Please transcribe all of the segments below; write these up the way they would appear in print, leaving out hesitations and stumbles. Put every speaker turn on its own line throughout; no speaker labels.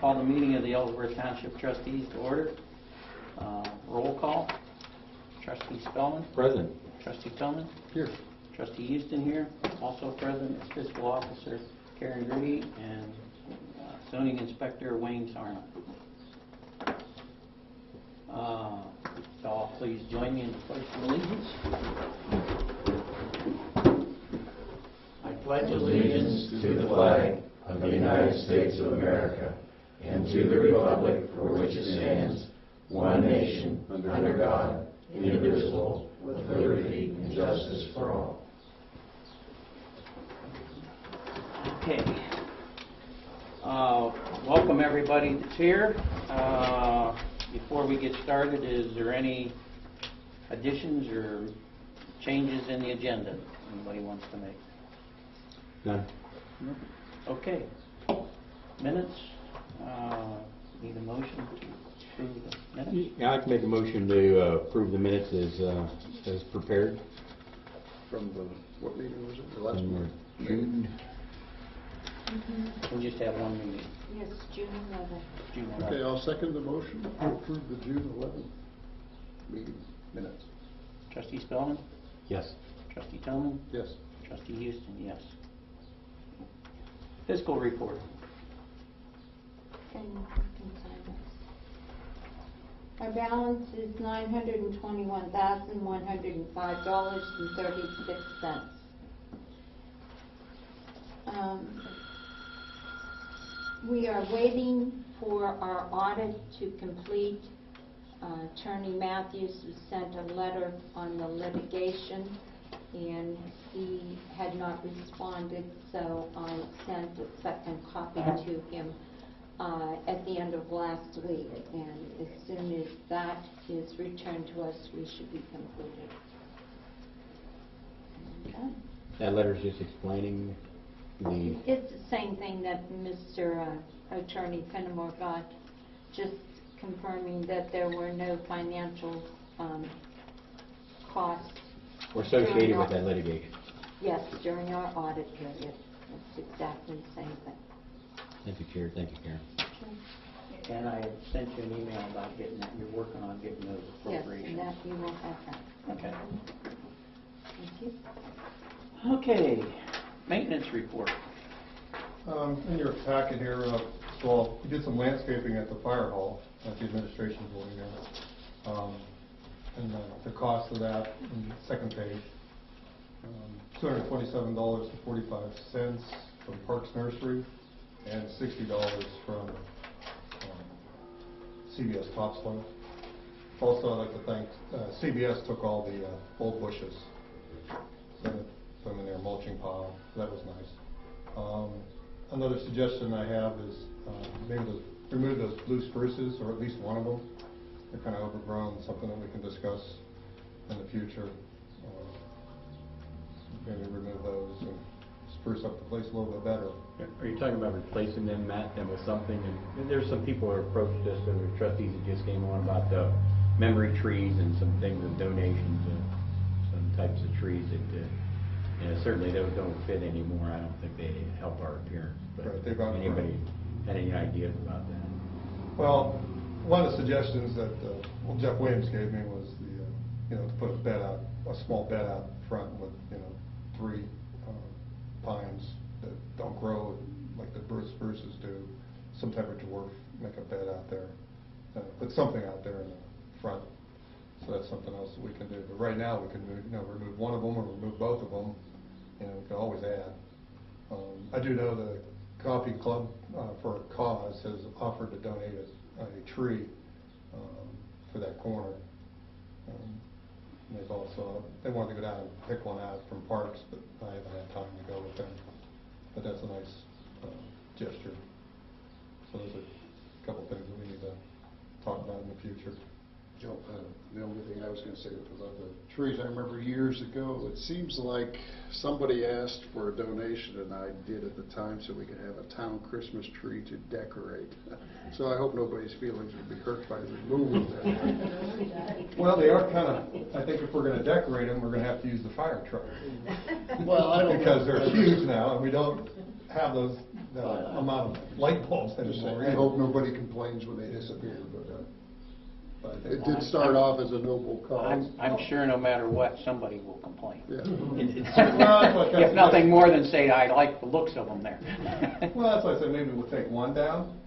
Call the meeting of the Ellsworth Township Trustees to order. Roll call. Trustee Spellman.
Present.
Trustee Tillman.
Here.
Trustee Houston here. Also present is Fiscal Officer Karen Grady and Zoning Inspector Wayne Sarna. So all please join me in the pledge of allegiance. I pledge
allegiance to the flag of the United States of America and to the republic for which it stands, one nation, under God, indivisible, with liberty and justice for all.
Okay. Welcome everybody that's here. Before we get started, is there any additions or changes in the agenda anybody wants to make?
None.
No? Okay. Minutes. Need a motion to approve the minutes?
Yeah, I'd like to make a motion to approve the minutes as prepared.
From the, what meeting was it? The last one?
June.
We just have one meeting.
Yes, June 11th.
June 11th.
Okay, I'll second the motion to approve the June 11th meeting minutes.
Trustee Spellman?
Yes.
Trustee Tillman?
Yes.
Trustee Houston, yes. Fiscal report.
And you can sign this. Our balance is $921,105.36. We are waiting for our audit to complete. Attorney Matthews was sent a letter on the litigation and he had not responded, so I sent a second copy to him at the end of last week, and as soon as that is returned to us, we should be concluded. Okay.
That letter's just explaining the...
It's the same thing that Mr. Attorney Fenimore got, just confirming that there were no financial costs
associated with that litigation.
Yes, during our audit period. It's exactly the same thing.
Thank you, Chair. Thank you, Karen.
Okay.
And I had sent you an email about getting that. You're working on getting those
Yes,
appropriations.
and that you will have that.
Okay.
Thank you.
Okay. Maintenance report.
In your packet here, well, we did some landscaping at the fire hall at the administration building there. And the cost of that on the second page, $227.45 from Parks Nursery and $60 from CBS Topsoil. Also, I'd like to thank CBS took all the old bushes, put them in their mulching pile. That was nice. Another suggestion I have is maybe to remove those blue spruces, or at least one of them. They're kind of overgrown, something that we can discuss in the future. Maybe remove those and spruce up the place a little bit better.
Are you talking about replacing them, Matt, then with something? And there's some people who approached us, the trustees that just came on about the memory trees and some things of donations of some types of trees that certainly those don't fit anymore. I don't think they help our appearance. But
Right,
anybody had any ideas about that?
Well, one of the suggestions that Jeff Williams gave me was the to put a small bed out front with 3 pines that don't grow like the spruces do, some type of dwarf, make a bed out there, put something out there in the front. So that's something else that we can do. But right now we can remove one of them or remove both of them. We can always add. I do know the Coffee Club for a Cause has offered to donate a tree for that corner. They've also, they wanted to go down and pick one out from Parks, but I haven't had time to go with them. But that's a nice gesture. So those are a couple things that we need to talk about in the future.
Joe, the only thing I was going to say about the trees, I remember years ago, it seems like somebody asked for a donation, and I did at the time, so we could have a town Christmas tree to decorate. So I hope nobody's feelings would be hurt by the removal of that.
Well, they are kind of, I think if we're going to decorate them, we're going to have to use the fire truck.
Well, I don't
Because
know.
they're huge now, and we don't have those, the amount of light bulbs anymore.
I hope nobody complains when they disappear, but it did start off as a noble cause.
I'm sure no matter what, somebody will complain.
Yeah.
If nothing more than say, I like the looks of them there.
Well, that's why I said maybe we'll take one down,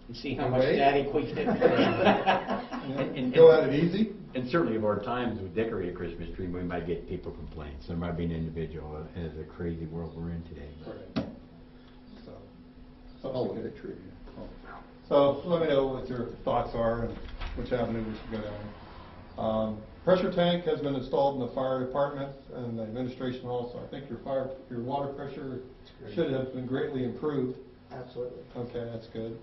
And see how much static we get.
and go at it easy.
And certainly of our times, we decorate a Christmas tree, we might get people complaints. There might be an individual, as a crazy world we're in today.
Right. So,
Holiday tree.
So let me know what your thoughts are and which avenue we should go down. Pressure tank has been installed in the fire department and the administration hall, so I think your water pressure should have been greatly improved.
Absolutely.
Okay, that's good.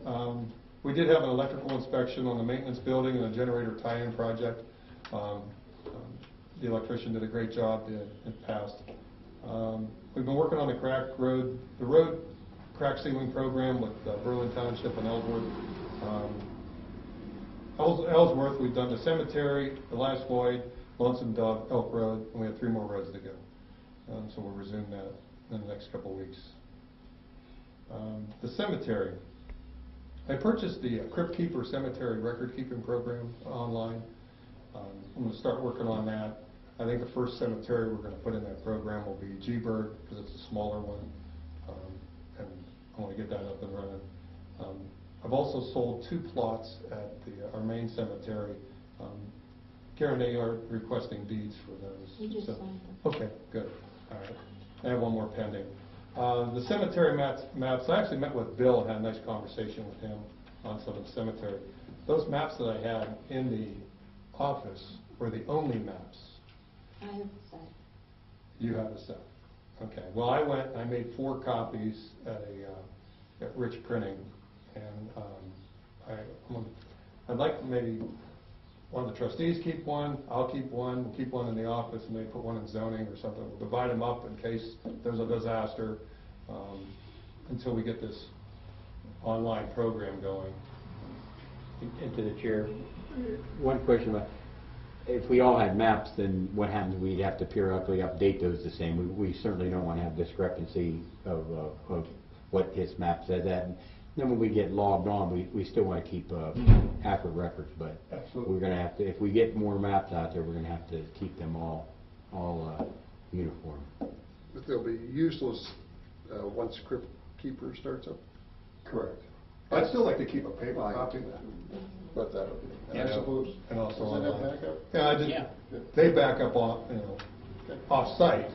We did have an electrical inspection on the maintenance building and a generator tie-in project. The electrician did a great job, it passed. We've been working on the road crack sealing program with Ellsworth Township and Ellsworth. Ellsworth, we've done the cemetery, the last void, Lonesome Dove, Elk Road, and we have 3 more roads to go. So we'll resume that in the next couple of weeks. The cemetery. I purchased the Crypt Keeper Cemetery Record Keeping Program online. I'm going to start working on that. I think the first cemetery we're going to put in that program will be G-Bird, because it's a smaller one, and I want to get that up and running. I've also sold 2 plots at our main cemetery. Karen, they are requesting deeds for those.
We just
So-
signed them.
Okay, good. All right. I have one more pending. The cemetery maps, I actually met with Bill and had a nice conversation with him on some of the cemetery. Those maps that I had in the office were the only maps.
I have a set.
You have a set. Okay. Well, I went, I made 4 copies at Rich Printing, and I'd like to maybe one of the trustees keep one, I'll keep one, we'll keep one in the office, and maybe put one in zoning or something. We'll divide them up in case there's a disaster, until we get this online program going.
And to the chair, one question about, if we all had maps, then what happens? We'd have to periodically update those the same. We certainly don't want to have discrepancy of what his map says that. And then when we get logged on, we still want to keep accurate records, but
Absolutely.
we're going to have to, if we get more maps out there, we're going to have to keep them all uniform.
But they'll be useless once Crypt Keeper starts up.
Correct. I'd still like to keep a paper copy of that.
But that,
Yeah.
I suppose.
And also
Does that have
online.
backup?
Yeah, they back up on, off-site.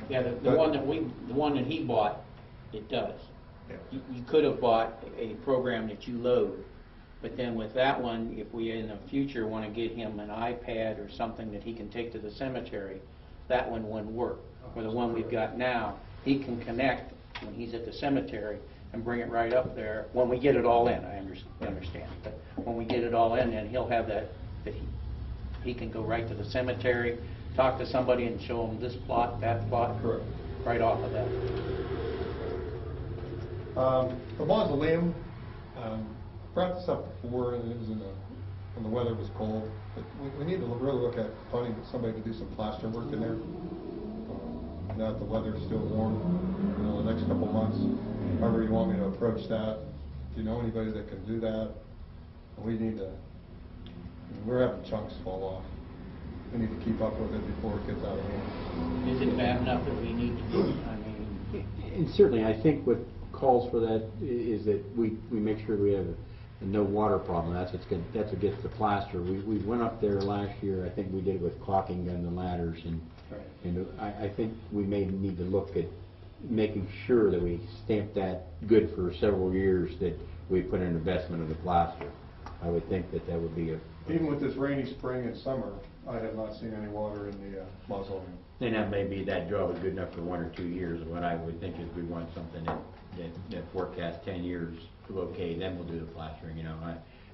Yeah, the
But-
one that he bought, it does.
Yeah.
You could have bought a program that you load, but then with that one, if we in the future want to get him an iPad or something that he can take to the cemetery, that one wouldn't work. Or the one we've got now, he can connect when he's at the cemetery and bring it right up there, when we get it all in, I understand. But when we get it all in, then he'll have that he can go right to the cemetery, talk to somebody and show them this plot, that plot.
Correct.
Right off of that.
The mausoleum, brought this up before, and it was when the weather was cold, but we need to really look at finding somebody to do some plaster work in there. Now that the weather's still warm, the next couple months, however you want me to approach that. Do you know anybody that can do that? We need to, we're having chunks fall off. We need to keep up with it before it gets out of hand.
Is it bad enough that we need to do it? I mean,
And certainly, I think what calls for that is that we make sure we have a no water problem. That's what gets the plaster. We went up there last year. I think we did it with caulking gun and ladders, and I think we may need to look at making sure that we stamp that good for several years, that we put an investment in the plaster. I would think that would be a...
Even with this rainy spring and summer, I have not seen any water in the mausoleum.
And that may be, that job is good enough for 1 or 2 years. What I would think is we want something that forecasts 10 years, okay, then we'll do the plastering,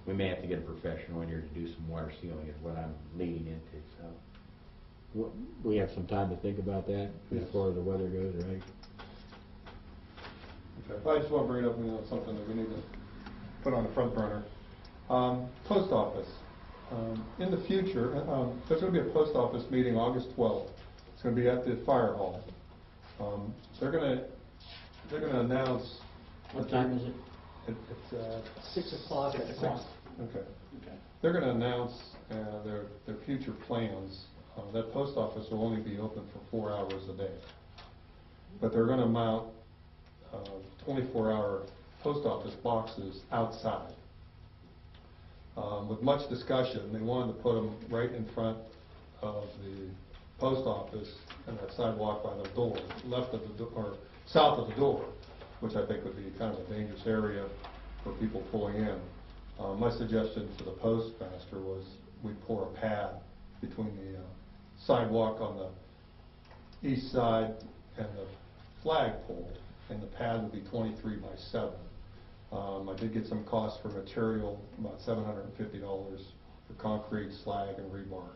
we may have to get a professional in here to do some water sealing is what I'm leading into, so. We have some time to think about that as far as the weather goes, right?
Okay. I just want to bring it up, something that we need to put on the front burner. Post office. In the future, there's going to be a post office meeting August 12th. It's going to be at the fire hall. They're going to they're gonna announce.
What time is it?
It's
6 o'clock at night.
Okay.
Okay.
They're gonna announce their future plans. That post office will only be open for 4 hours a day. But they're gonna mount 24-hour post office boxes outside. With much discussion, they wanted to put them right in front of the post office and that sidewalk by the door, left of the door, or south of the door, which I think would be kind of a dangerous area for people pulling in. My suggestion to the postmaster was we pour a pad between the sidewalk on the east side and the flagpole, and the pad would be 23 by 7. I did get some costs for material, about $750 for concrete, slag, and rebar.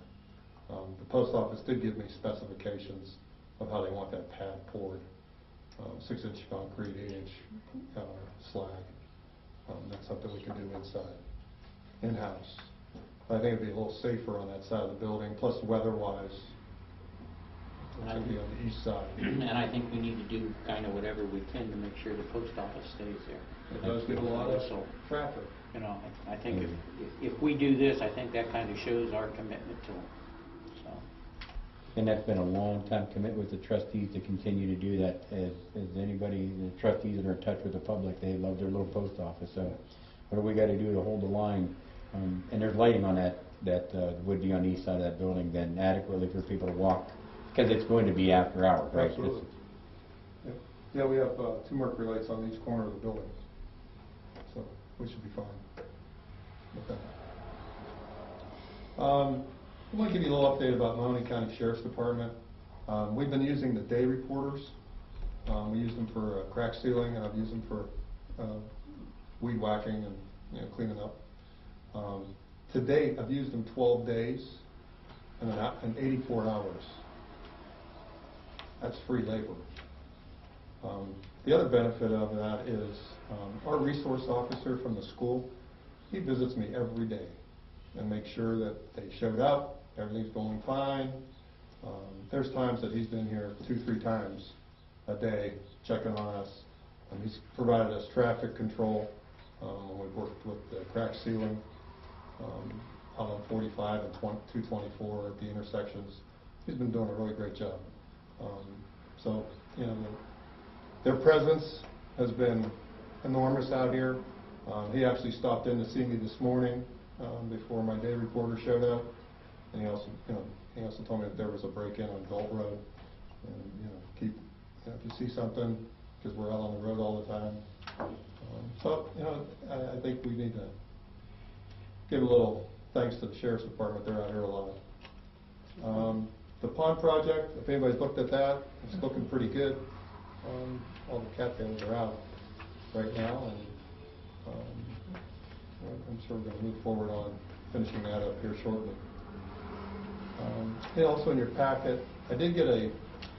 The post office did give me specifications of how they want that pad poured. 6-inch concrete, 8-inch slag. That's something we can do inside, in-house. I think it'd be a little safer on that side of the building, plus weather-wise, it's going to be on the east side.
And I think we need to do kind of whatever we can to make sure the post office stays there.
It does get a lot of
So,
traffic.
you know, I think if we do this, I think that kind of shows our commitment to them, so.
And that's been a long time commitment with the trustees to continue to do that. As anybody, the trustees that are in touch with the public, they love their little post office. So what do we got to do to hold the line? And there's lighting on that would be on the east side of that building then adequately for people to walk, because it's going to be after hours, right?
Absolutely. Yeah, we have 2 mercury lights on each corner of the building, so we should be fine with that. I want to give you a little update about Mahoney County Sheriff's Department. We've been using the day reporters. We use them for crack sealing, and I've used them for weed whacking and cleaning up. To date, I've used them 12 days and 84 hours. That's free labor. The other benefit of that is our resource officer from the school, he visits me every day and makes sure that they showed up, everything's going fine. There's times that he's been here 2-3 times a day checking on us. He's provided us traffic control when we've worked with the crack sealing out on 45 and 224 at the intersections. He's been doing a really great job. So, you know, their presence has been enormous out here. He actually stopped in to see me this morning before my day reporter showed up, and he also told me that there was a break-in on Galt Road. And if you see something, because we're out on the road all the time. So, I think we need to give a little thanks to the Sheriff's Department. They're out here a lot. The pond project, if anybody's looked at that, it's looking pretty good. All the cattails are out right now, and I'm sure we're going to move forward on finishing that up here shortly. And also in your packet, I did get a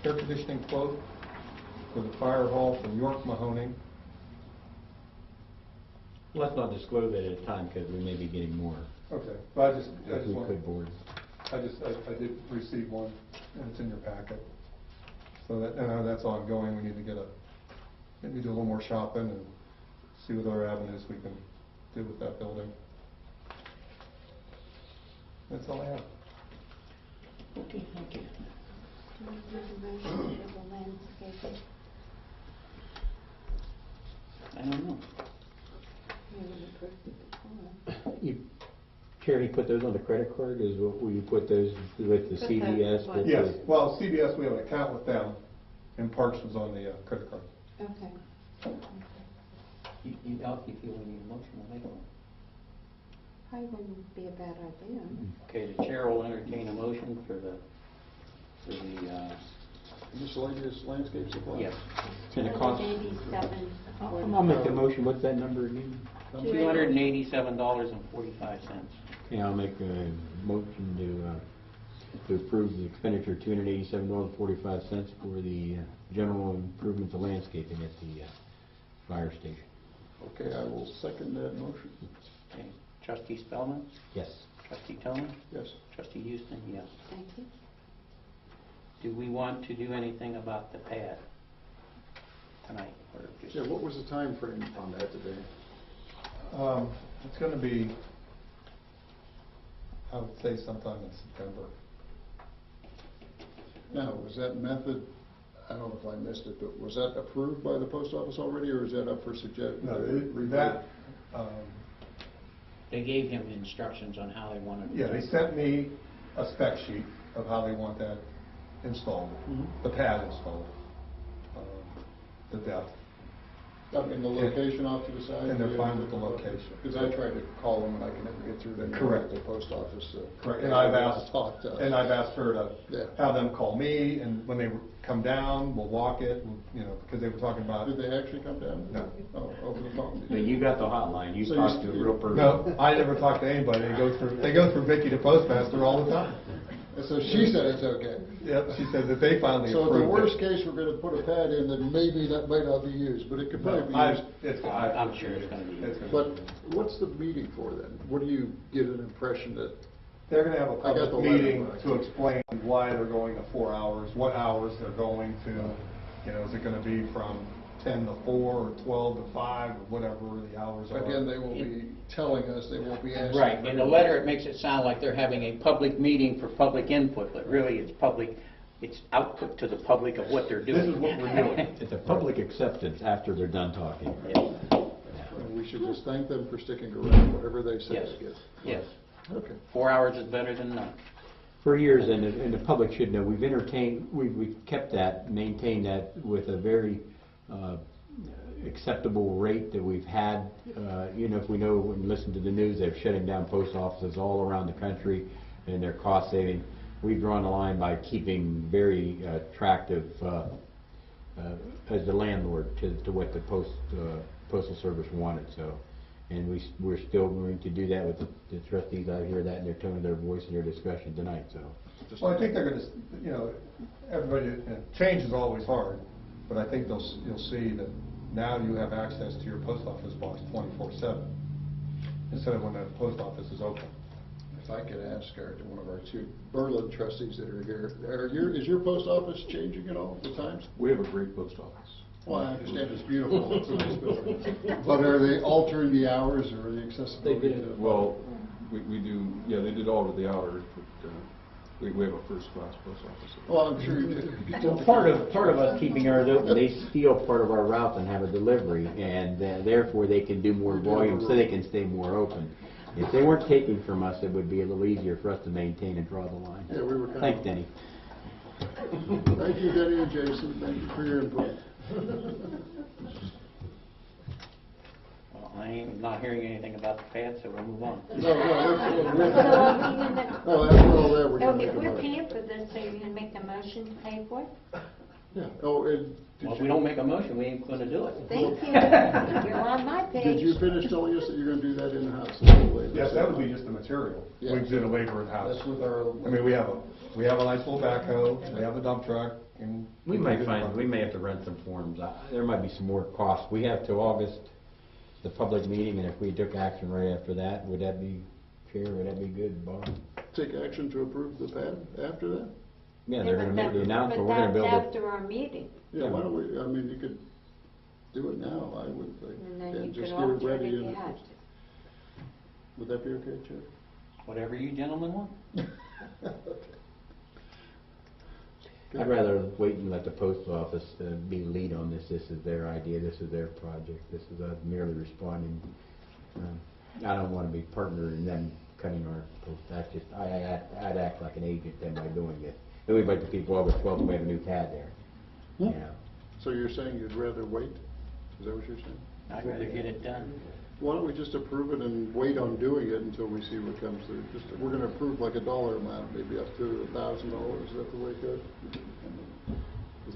air conditioning quote for the fire hall from York Mahoney.
Let's not disclose it at a time, because we may be getting more.
Okay, but
If we could board.
I did receive one, and it's in your packet. So that, that's ongoing. We need to maybe do a little more shopping and see what other avenues we can do with that building. That's all I have.
Okay, thank you. I don't know.
Charity, put those on the credit card, will you put those with the CVS? with
Yes,
the-
well, CBS, we have an account with them, and Parks was on the credit card.
Okay.
If you feel we need a motion, we'll make one.
Probably wouldn't be a bad idea.
Okay, the chair will entertain a motion for the
Miscellaneous landscape supply?
yes. And the cost,
I'll make the motion. What's that number again?
$287.45.
Yeah, I'll make a motion to approve the expenditure of $287.45 for the general improvements of landscaping at the fire station.
Okay, I will second that motion.
Okay, Trustee Spellman?
Yes.
Trustee Tillman?
Yes.
Trustee Houston, yes.
Thank you.
Do we want to do anything about the pad? tonight. Or just-
Yeah, what was the time frame on that today?
It's gonna be, I would say sometime in September.
Now, was that method, I don't know if I missed it, but was that approved by the post office already, or is that up for suggestion?
No, that,
They gave him instructions on how they wanted to do
yeah, they
it.
sent me a spec sheet of how they want that installed,
Mhm.
the pad installed, the depth.
Up in the location off to the side?
And they're fine with the location.
Because I tried to call them and I can never get through them.
Correct.
At the post office.
Correct, and I've asked,
Talk to us.
and I've asked her to
Yeah.
have them call me, and when they come down, we'll walk it, you know, because they were talking about.
Did they actually come down?
No.
Oh, over the phone?
But you got the hotline, you
So
talked
you-
to a real person.
No, I never talk to anybody, they go through Vicky, the postmaster, all the time.
And so she said it's okay.
Yep, she said that they finally
So
approved
in
it.
the worst case, we're gonna put a pad in that maybe that might not be used, but it could probably be used.
I'm sure it's gonna be.
But what's the meeting for then? What do you get an impression that,
They're gonna have a
I got the
public
letter,
meeting
but I-
to explain why they're going to 4 hours, what hours they're going to, you know, is it gonna be from 10 to 4, or 12 to 5, or whatever the hours are.
again, they will be telling us, they won't be asking.
Right, in the letter, it makes it sound like they're having a public meeting for public input, but really it's public, it's output to the public of what they're doing.
This is what we're doing.
It's a public acceptance after they're done talking.
And we should just thank them for sticking around, whatever they say,
Yes.
I guess.
Yes,
Okay.
4 hours is better than none.
For years, and the public should know, we've kept that, maintained that with a very acceptable rate that we've had. You know, if we know and listen to the news, they're shutting down post offices all around the country and they're cost saving. We've drawn a line by keeping very attractive as the landlord to what the postal service wanted. So, and we're still going to do that with the trustees. I hear that in their tone of their voice in their discussion tonight. So,
Well, I think they're gonna, you know, everybody, change is always hard, but I think you'll see that now you have access to your post office box 24/7, instead of when the post office is open.
If I could ask one of our two Berlin trustees that are here, is your post office changing at all, the times?
We have a great post office.
Well, I understand it's beautiful, it's a nice building. But are they altering the hours or the accessibility? to-
Well, we do, yeah, they did alter the hours, but we have a first-class post office.
Well, I'm sure you do.
well, part of us keeping ours open, they steal part of our routes and have a delivery, and therefore they can do more volume, so they can stay more open. If they weren't taking from us, it would be a little easier for us to maintain and draw the line.
Yeah, we were kind of.
Thanks, Denny.
Thank you, Denny and Jason, thank you for your input.
Well, I ain't not hearing anything about the pad, so we'll move on.
No,
So are we gonna,
after all that, we're gonna
okay,
make
if
a
we're
motion.
paying for this, so you're gonna make a motion to pay for it?
Yeah, oh, and
Well,
did
if we don't make a motion, we ain't gonna do it.
Thank you, you're on my page.
did you finish telling us that you're gonna do that in-house?
Yes, that would be just the material.
Yeah.
We do the labor in-house.
That's with our.
I mean, we have a nice little backhoe, we have a dump truck, and.
We may have to rent some forms. There might be some more costs. We have till August, the public meeting, and if we took action right after that, would that be fair? Would that be good, Bob?
Take action to approve the pad after that?
Yeah, they're gonna make the announcement, we're gonna build
But
it.
that's after our meeting,
Yeah, why don't we, I mean, you could do it now, I would think.
and then you
just
could
get it
alter it
ready
if you
and-
had to.
Would that be okay, Chad?
Whatever you gentlemen want.
I'd rather wait and let the post office be lead on this. This is their idea, this is their project, this is us merely responding. I don't want to be partner in them cutting our post. That's just, I'd act like an agent then by doing it. Then we'd like to keep August 12th, we have a new pad there. Yeah.
So you're saying you'd rather wait? Is that what you're saying?
I'd rather get it done.
Why don't we just approve it and wait on doing it until we see what comes through? Just, we're gonna approve like a dollar amount, maybe up to $1,000, is that the way it goes?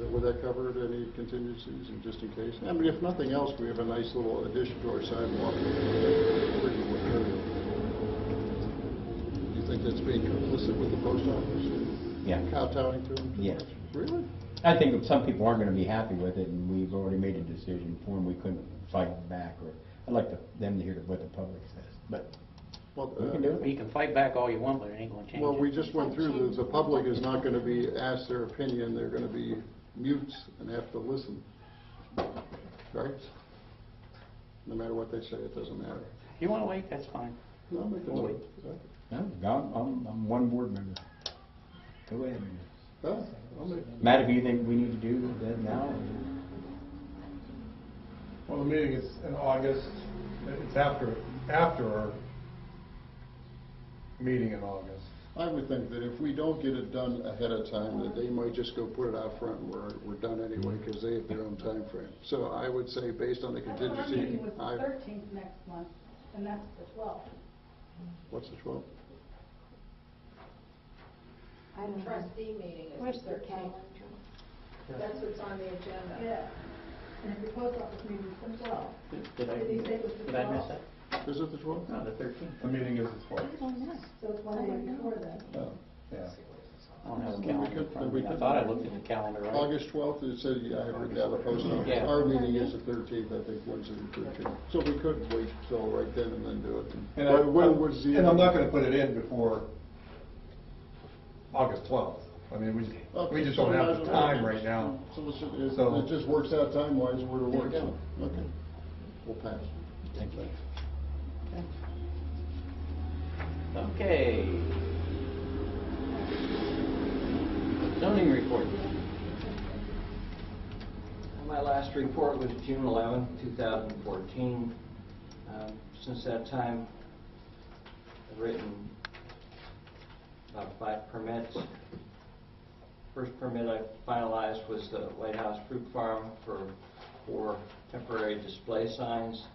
Would that cover it, any contingencies, and just in case? I mean, if nothing else, we have a nice little addition to our sidewalk. Pretty material. Do you think that's being complicit with the post office?
Yeah.
Kowtowing to them?
Yes.
Really?
I think some people aren't gonna be happy with it, and we've already made a decision for them. We couldn't fight back, or I'd like them to hear what the public says, but
Well,
we can do it.
You can fight back all you want, but it ain't gonna change
Well, we
it.
just went through, the public is not gonna be asked their opinion, they're gonna be mutes and have to listen. right? No matter what they say, it doesn't matter.
If you want to wait, that's fine.
No, I'm not
We'll
gonna
wait.
No, I'm one board member. Go ahead.
I'll make-
Matt, if you think we need to do that now?
Well, the meeting is in August, it's after our meeting in August.
I would think that if we don't get it done ahead of time, that they might just go put it out front and we're done anyway, because they have their own time frame. So I would say, based on the
I thought our
contingency,
meeting was the 13th next month, and that's the 12th.
what's the 12th?
I don't know.
Trustee meeting
Where's
is
the
the 13th.
calendar?
That's what's on the agenda.
Yeah. And if your post office meeting is the 12th.
Did I,
Did he say it was the
did I miss
12th?
that?
Is it the 12th?
No, the 13th.
The meeting is the 12th.
I don't know.
So it's one day before then.
Oh.
Yeah.
I don't have a
Then we
calendar
could-
in front of
then we
me. I
could-
thought I looked at the calendar, right?
August 12th, it said, yeah, I have written down the post office.
Yeah.
Our meeting is the 13th, I think, Wednesday the 13th. So we could wait till right then and then do it.
And
But when was the?
I'm not gonna put it in before August 12th. I mean,
Okay,
we just
so
don't have
might
the
as well.
time right now.
So
So-
it just works out time-wise where it works out. Okay. We'll pass.
Thank you. Okay. Zoning report.
My last report was June 11, 2014. Since that time, I've written about 5 permits. First permit I finalized was the White House Fruit Farm for 4 temporary display signs.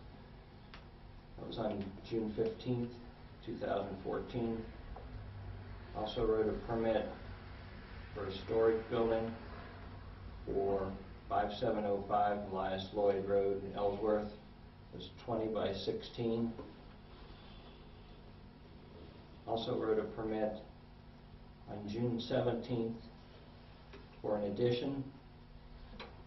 That was on June 15th, 2014. Also wrote a permit for a storage building for 5705 Elias Lloyd Road in Ellsworth. It was 20 by 16. Also wrote a permit on June 17th for an addition.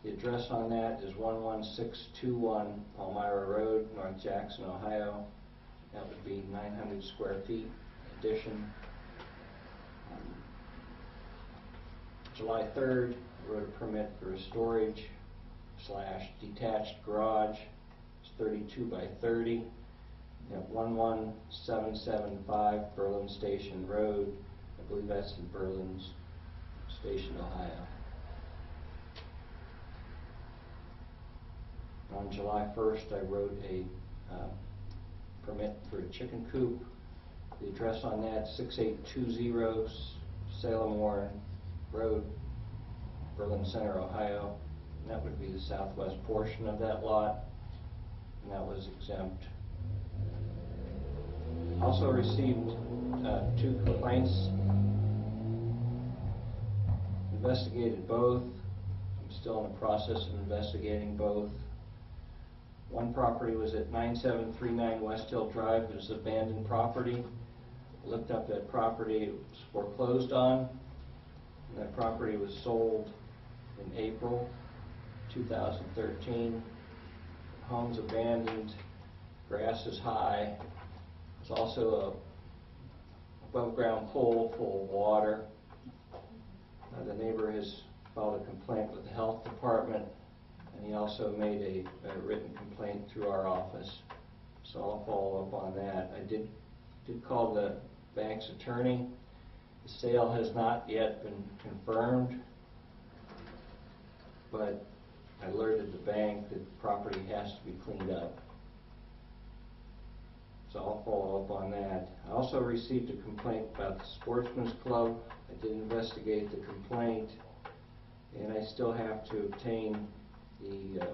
The address on that is 11621 Palmyra Road, North Jackson, Ohio. That would be 900 square feet addition. July 3rd, I wrote a permit for a storage / detached garage. It's 32 by 30 at 11775 Berlin Station Road. I believe that's in Berlin Station, Ohio. On July 1st, I wrote a permit for a chicken coop. The address on that, 6820 Salem Warren Road, Berlin Center, Ohio. And that would be the southwest portion of that lot, and that was exempt. Also received 2 complaints. Investigated both. I'm still in the process of investigating both. One property was at 9739 West Hill Drive. It was abandoned property. I looked up that property. It was foreclosed on. And that property was sold in April 2013. Home's abandoned. Grass is high. There's also a above ground pool full of water. The neighbor has filed a complaint with the health department, and he also made a written complaint through our office. So I'll follow up on that. I did call the bank's attorney. The sale has not yet been confirmed, but I alerted the bank that the property has to be cleaned up. So I'll follow up on that. I also received a complaint about the Sportsman's Club. I did investigate the complaint, and I still have to obtain the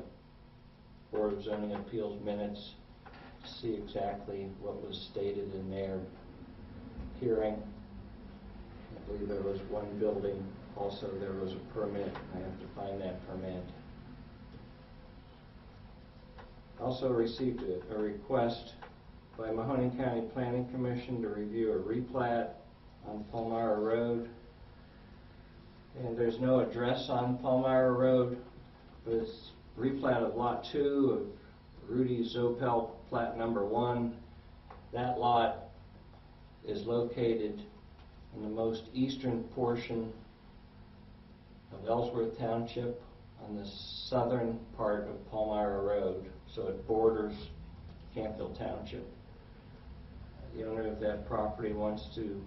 Board of Zoning Appeals minutes to see exactly what was stated in their hearing. I believe there was one building, also there was a permit, and I have to find that permit. I also received a request by Mahoning County Planning Commission to review a replat on Palmyra Road. And there's no address on Palmyra Road, but it's replat of Lot 2 of Rudy Zopel, plat number 1. That lot is located in the most eastern portion of Ellsworth Township on the southern part of Palmyra Road, so it borders Campfield Township. The owner of that property wants to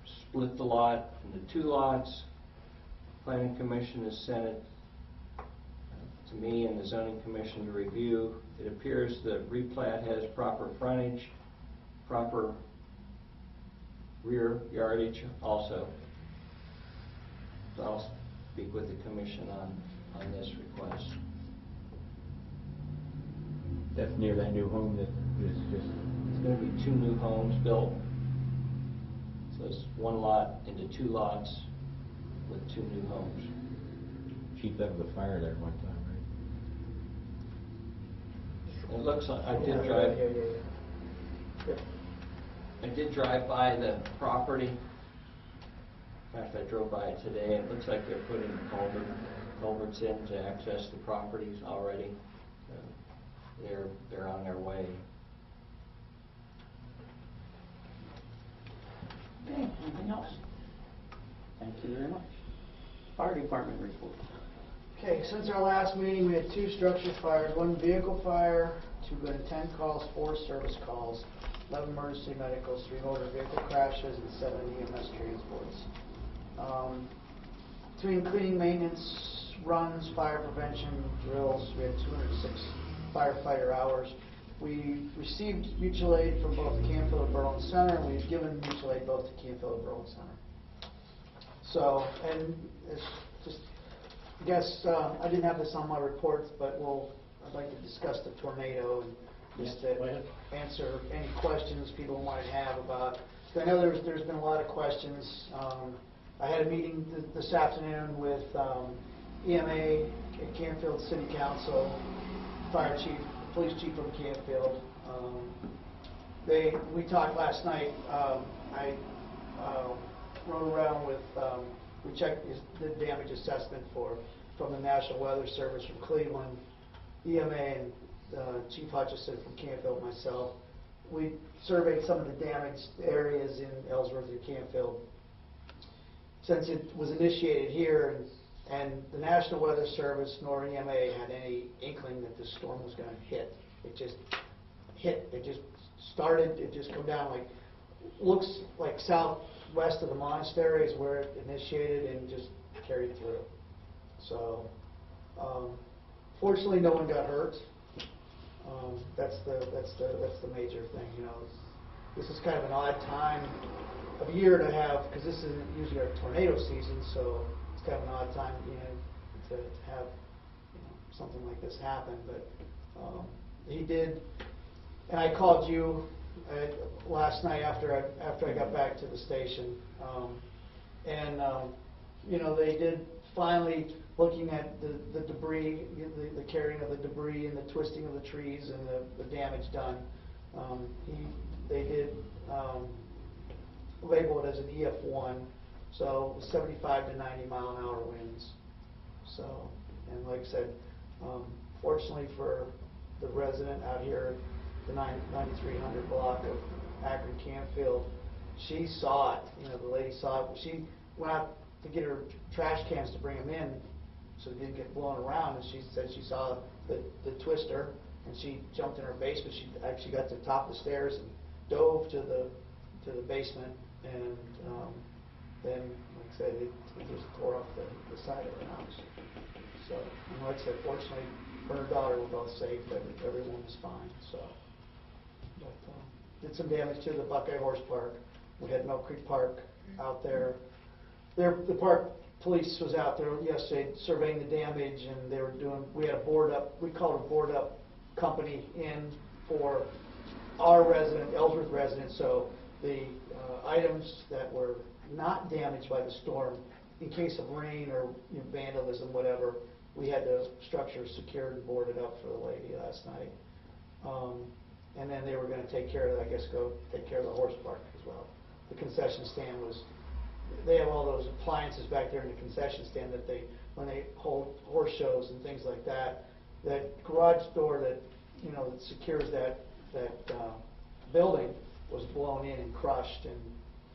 split the lot into 2 lots. Planning Commission has sent it to me and the Zoning Commission to review. It appears the replat has proper frontage, proper rear yardage also. So I'll speak with the Commission on this request.
That's near that new home that is just,
It's going to be 2 new homes built. So it's 1 lot into 2 lots with 2 new homes.
chief that was a fire there one time, right?
It looks like, I did drive. I did drive by the property. In fact, I drove by it today. It looks like they're putting culverts in to access the properties already. They're on their way.
Okay, anything else? Thank you very much. Fire department report.
Okay, since our last meeting, we had 2 structure fires, 1 vehicle fire, 2 good intent calls, 4 service calls, 11 emergency medicals, 3 motor vehicle crashes, and 7 EMS transports. Between cleaning, maintenance, runs, fire prevention, drills, we had 206 firefighter hours. We received mutual aid from both Canfield and Berlin Center, and we've given mutual aid both to Canfield and Berlin Center. So, and it's just, I guess, I didn't have this on my reports, but I'd like to discuss the tornado and just to answer any questions people might have about. So I know there's been a lot of questions. I had a meeting this afternoon with EMA, Canfield City Council, Fire Chief, Police Chief from Canfield. We talked last night. I rode around with, we checked the damage assessment from the National Weather Service from Cleveland, EMA, and Chief Hutchison from Canfield, myself. We surveyed some of the damaged areas in Ellsworth and Canfield. Since it was initiated here, and the National Weather Service nor EMA had any inkling that the storm was going to hit. It just hit. It just started. It just come down like, looks like southwest of the monastery is where it initiated and just carried through. So, fortunately, no one got hurt. That's the major thing. You know, this is kind of an odd time of year to have, because this isn't usually our tornado season, so it's kind of an odd time, you know, to have, you know, something like this happen. But he did, and I called you last night after I got back to the station, and you know, they did finally, looking at the debris, the carrying of the debris and the twisting of the trees and the damage done. They did label it as an EF1, so 75 to 90 mile an hour winds. So, and like I said, fortunately for the resident out here, the 9300 block of Akron Canfield, she saw it. You know, the lady saw it. She went out to get her trash cans to bring them in, so it didn't get blown around. And she said she saw the twister, and she jumped in her basement. She actually got to the top of the stairs and dove to the basement, and then, like I said, it just tore up the side of the house. So, and like I said, fortunately, her and her daughter were both safe. Everyone was fine. So, but did some damage to the Buckeye Horse Park. We had Mill Creek Park out there. The park police was out there yesterday surveying the damage, and they were doing. We had a board up. We called a board up company in for our resident, Ellsworth resident. So the items that were not damaged by the storm, in case of rain or, you know, vandalism, whatever, we had the structure secured and boarded up for the lady last night. And then they were going to take care of, I guess, go take care of the horse park as well. The concession stand was, they have all those appliances back there in the concession stand that they, when they hold horse shows and things like that, that garage door that, you know, that secures that building was blown in and crushed, and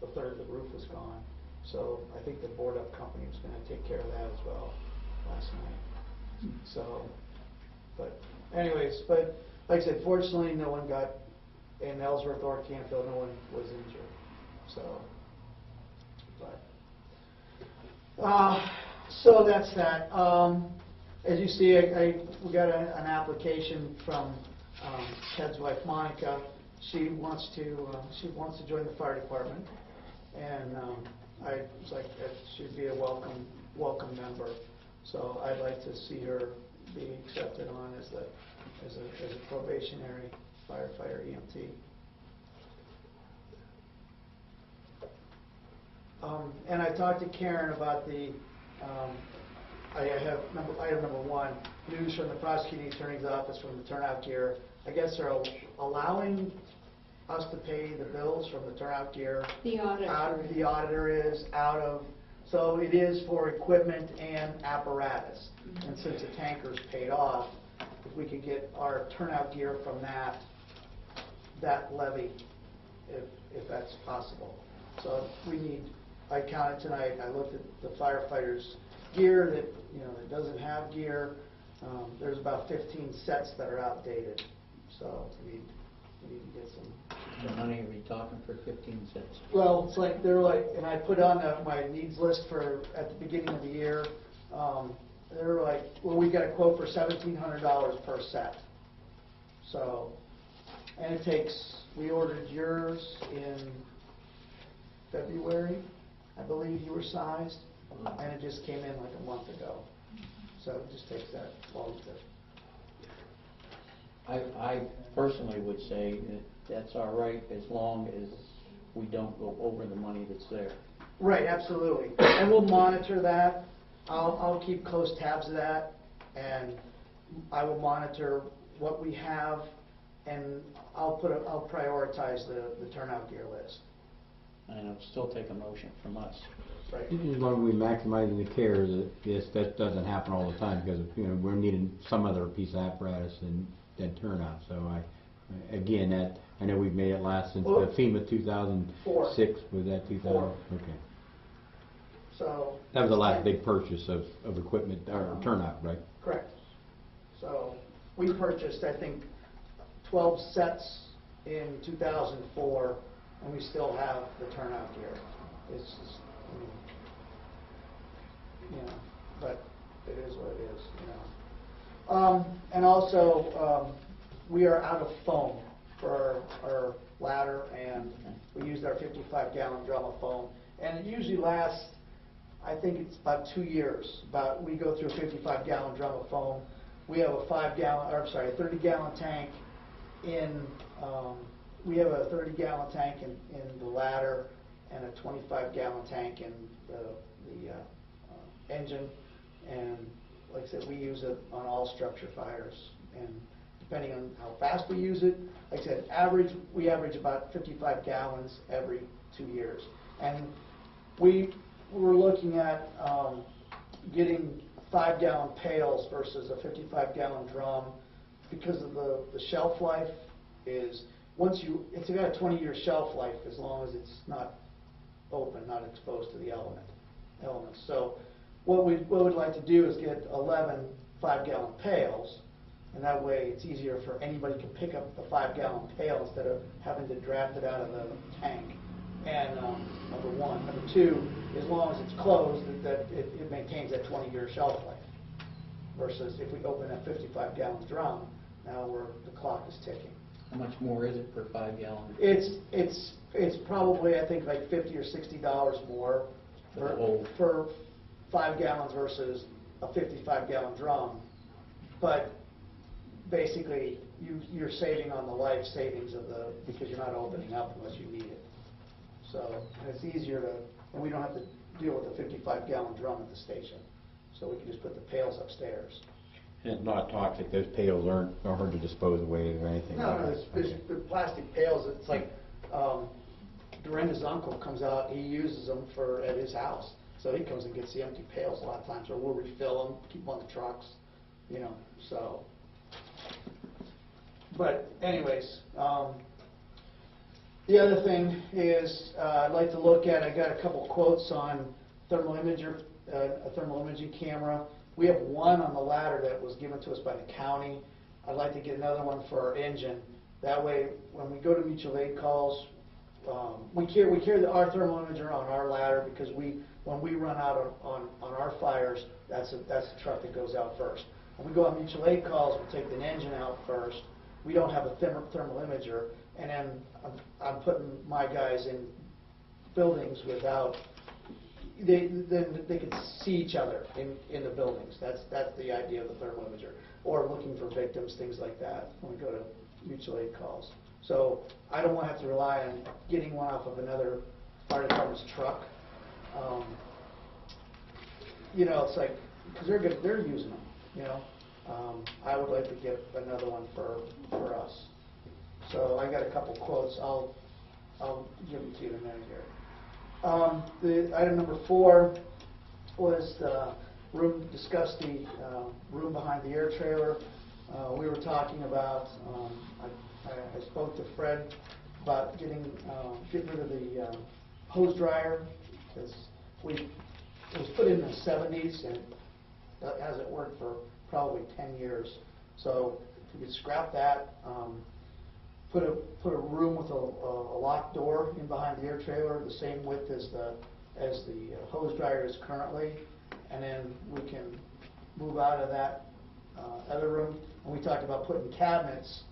a third of the roof was gone. So I think the board up company was going to take care of that as well last night. So, but anyways, but like I said, fortunately, no one got, in Ellsworth or Canfield, no one was injured, so, but, so that's that. As you see, we got an application from Ted's wife, Monica. She wants to join the fire department, and I was like, that should be a welcome member. So I'd like to see her be accepted on as a probationary firefighter EMT. And I talked to Karen about the, I have item number 1, news from the prosecuting attorney's office from the turnout gear. I guess they're allowing us to pay the bills from the turnout gear.
The auditor.
The auditor is out of, so it is for equipment and apparatus. And since the tanker's paid off, if we could get our turnout gear from that levy, if that's possible. So we need, I counted tonight, I looked at the firefighters' gear that doesn't have gear. There's about 15 sets that are outdated. So we need to get some.
How money are we talking for 15 cents?
Well, it's like, they're like, and I put on my needs list for, at the beginning of the year, they're like, well, we got a quote for $1,700 per set. So, and it takes, we ordered yours in February, I believe you were sized, and it just came in like a month ago. So it just takes that long to.
I personally would say that that's all right as long as we don't go over the money that's there.
Right, absolutely. And we'll monitor that. I'll keep close tabs of that, and I will monitor what we have, and I'll prioritize the turnout gear list.
And it'll still take a motion from us.
Right.
As long as we maximize the care, that doesn't happen all the time, because we're needing some other piece of apparatus than turnout. So again, I know we've made it last since the FEMA 2006. Was that 2000? Okay.
So
that was the last big purchase of equipment or turnout, right?
Correct. So we purchased, I think, 12 sets in 2004, and we still have the turnout gear. It's just, but it is what it is, And also, we are out of foam for our ladder, and we used our 55-gallon drum of foam, and it usually lasts, I think it's about 2 years. We go through a 55-gallon drum of foam. We have a 30-gallon tank in. We have a 30-gallon tank in the ladder and a 25-gallon tank in the engine. And like I said, we use it on all structure fires. And depending on how fast we use it, like I said, we average about 55 gallons every 2 years. And we're looking at getting 5-gallon pails versus a 55-gallon drum, because of the shelf life is, it's got a 20-year shelf life as long as it's not open, not exposed to the elements. So what we'd like to do is get 11 5-gallon pails, and that way it's easier for anybody to pick up the 5-gallon pail instead of having to draft it out of the tank. And number one. Number two, as long as it's closed, that it maintains that 20-year shelf life. Versus if we open a 55-gallon drum, now the clock is ticking.
How much more is it per 5-gallon?
It's probably, I think, like $50 or $60 more for 5 gallons versus a 55-gallon drum. But basically, you're saving on the life savings because you're not opening up unless you need it. So it's easier and we don't have to deal with a 55-gallon drum at the station. So we can just put the pails upstairs.
And it's not toxic. Those pails aren't hard to dispose away or anything.
No, the plastic pails. It's like Dorinda's uncle comes out. He uses them at his house. So he comes and gets the empty pails a lot of times, or we'll refill them, keep them on the trucks, So, but anyways, the other thing is I'd like to look at. I got a couple quotes on a thermal imaging camera. We have one on the ladder that was given to us by the county. I'd like to get another one for our engine. That way, when we go to mutual aid calls, we carry our thermal imager on our ladder because when we run out on our fires, that's the truck that goes out first. When we go on mutual aid calls, we take the engine out first. We don't have a thermal imager, and then I'm putting my guys in buildings without. They can see each other in the buildings. That's the idea of the thermal imager, or looking for victims, things like that, when we go to mutual aid calls. So I don't want to have to rely on getting one off of another fire department's truck. You know, it's like, because they're using them, you know. I would like to get another one for us. So I got a couple quotes. I'll give them to you in a minute here. The item number 4 was discuss the room behind the air trailer. We were talking about, I spoke to Fred about getting rid of the hose dryer, because it was put in the 70s and it hasn't worked for probably 10 years. So if we could scrap that, put a room with a locked door in behind the air trailer, the same width as the hose dryer is currently, and then we can move out of that other room. And we talked about putting cabinets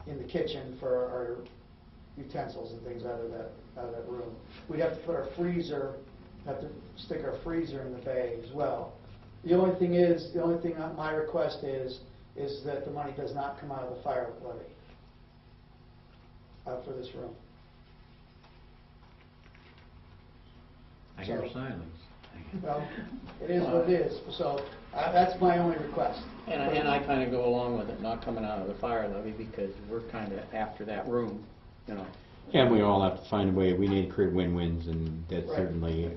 in the kitchen for our utensils and things out of that room. We'd have to put our freezer, stick our freezer in the bay as well. The only thing my request is that the money does not come out of the fire levy for this room.
I hear silence.
Well, it is what it is. So that's my only request.
And I kind of go along with it, not coming out of the fire levy, because we're kind of after that room, you know.
And we all have to find a way, we need to create win-wins, and that's
Right.
certainly,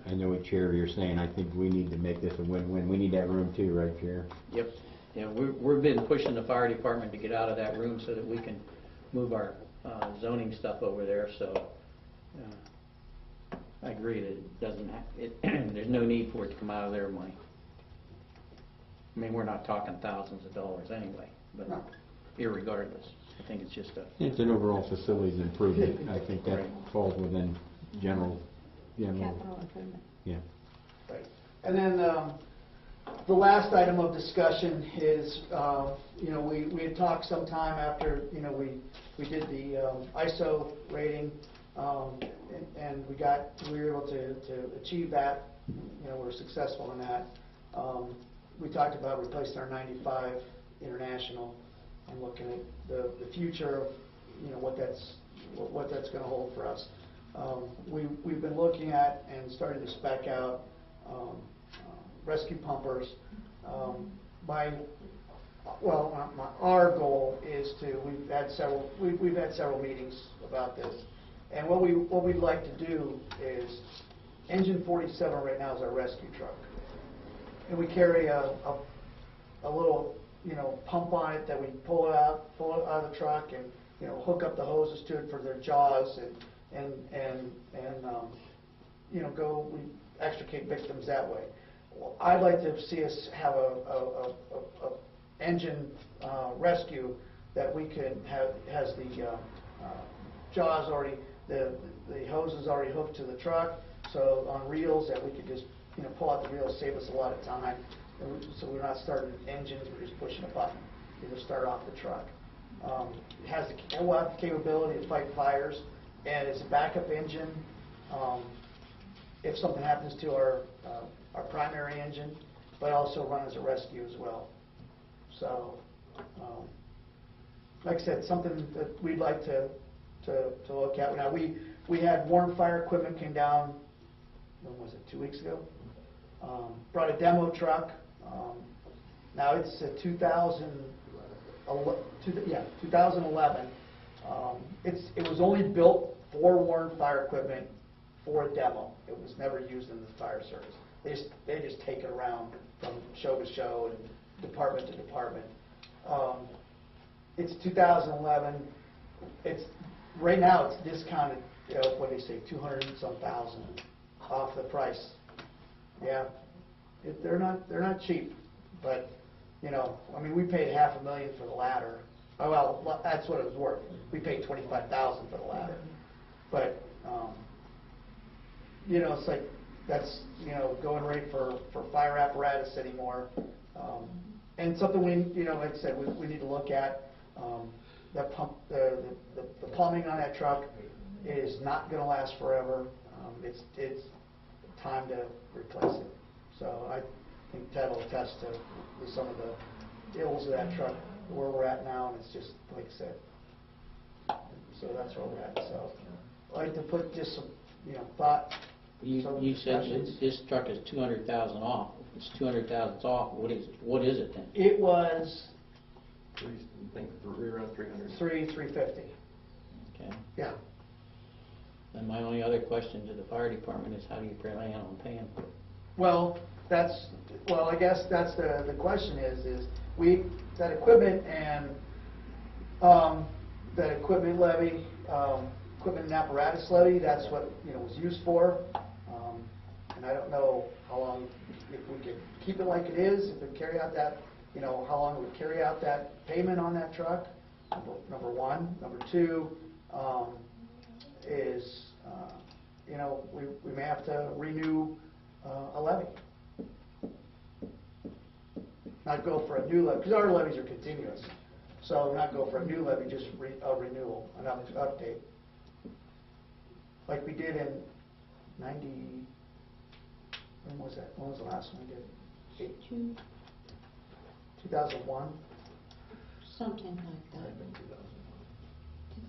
I know what Chair you're saying, I think we need to make this a win-win. We need that room too, right, Chair?
Yep. Yeah, we've been pushing the fire department to get out of that room so that we can move our zoning stuff over there, so I agree that it doesn't there's no need for it to come out of their money. I mean, we're not talking thousands of dollars anyway, but
No.
irregardless, I think it's just a...
It's an overall facilities improvement. I think that
Right.
falls within general,
Capital improvement.
yeah.
Right. And then the last item of discussion is, you know, we had talked sometime after, you know, we did the ISO rating, and we were able to achieve that. You know, we were successful in that. We talked about replacing our 95 International and looking at the future of, you know, what that's going to hold for us. We've been looking at and starting to spec out rescue pumpers. Our goal is we've had several meetings about this, and what we'd like to do is, engine 47 right now is our rescue truck, and we carry a little, you know, pump on it that we pull it out of the truck, and, you know, hook up the hoses to it for their jaws, and you know, we extricate victims that way. I'd like to see us have a engine rescue that we can have, has the jaws already, the hoses already hooked to the truck, so on reels that we could just, you know, pull out the reels, save us a lot of time. So we're not starting engines, we're just pushing a button, either start off the truck. It will have the capability to fight fires, and it's a backup engine if something happens to our primary engine, but also run as a rescue as well. So, like I said, something that we'd like to look at. Now, we had Warren Fire Equipment came down, when was it, 2 weeks ago? Brought a demo truck. Now it's a 2011. It was only built for Warren Fire Equipment for a demo. It was never used in the fire service. They just take it around from show to show and department to department. It's 2011. Right now it's discounted. What do they say, 200 and some thousand off the price. Yeah. They're not cheap, but, you know, I mean, we paid $500,000 for the ladder. Oh, well, that's what it was worth. We paid $25,000 for the ladder. But, you know, it's like, that's, you know, going rate for fire apparatus anymore. And something we, you know, like I said, we need to look at. That pump, the plumbing on that truck is not going to last forever. It's time to replace it. So I think Ted will attest to some of the ills of that truck, where we're at now, and it's just, like I said. So that's where we're at. So I'd like to put just some, you know, thought.
You said that this truck is 200,000 off. If it's 200,000 off, what is it? What is it then?
It was
I think around 300.
$350.
Okay.
Yeah.
And my only other question to the fire department is, how do you plan on paying for it?
Well, I guess that's the question is that equipment and that equipment levy, equipment and apparatus levy, that's what, you know, was used for. And I don't know how long, if we could keep it like it is, if it carry out that, you know, how long it would carry out that payment on that truck, number one. Number two, is, you know, we may have to renew a levy. Not go for a new levy, because our levies are continuous. So not go for a new levy, just a renewal, an update. Like we did in 90, when was that? When was the last one we did? 2001?
Something like that.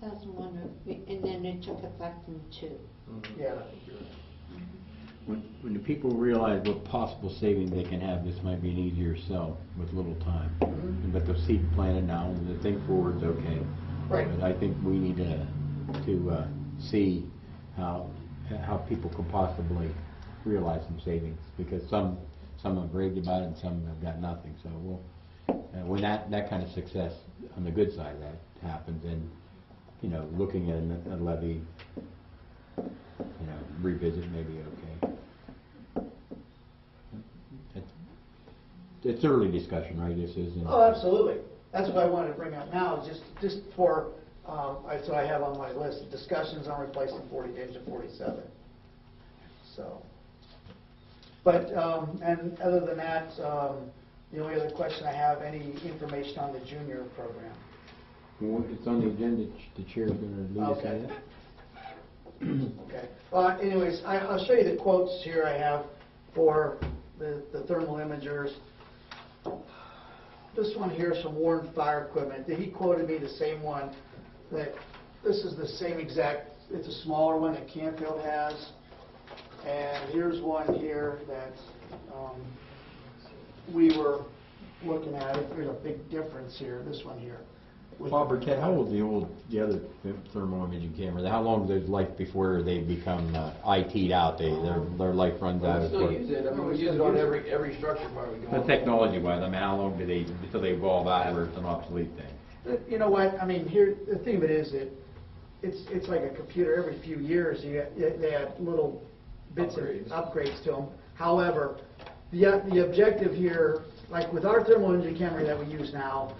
2001, and then it took effect in 2.
Yeah.
When the people realize what possible savings they can have, this might be an easier sell with little time. But the seed planted now, and the think forward's okay.
Right.
But I think we need to see how people could possibly realize some savings, because some have raved about it and some have got nothing. So when that kind of success on the good side of that happens, then, you know, looking at a levy, you know, revisit may be okay. It's early discussion, right? This isn't.
Oh, absolutely. That's what I wanted to bring up now, is just for, so I have on my list, discussions on replacing 40 engine 47. So, but, and other than that, the only other question I have, any information on the junior program?
Well, it's on the agenda. The chair's going to lead us
Okay.
in that.
Okay. Well, anyways, I'll show you the quotes here I have for the thermal imagers. This one here is from Warren Fire Equipment. He quoted me the same one, that this is the same exact, it's a smaller one that Canfield has. And here's one here that we were looking at. There's a big difference here, this one here.
Bob or Ted, how old the other thermal imaging camera? How long do those life before they become IT'd out? Their life runs out.
We still use it. I mean, we use it on every structure part we go on.
Technology-wise, I mean, how long do they until they evolve out where it's an obsolete thing?
You know what? I mean, here the thing of it is that it's like a computer. Every few years, they add little bits of upgrades to them. However, the objective here, like with our thermal imaging camera that we use now,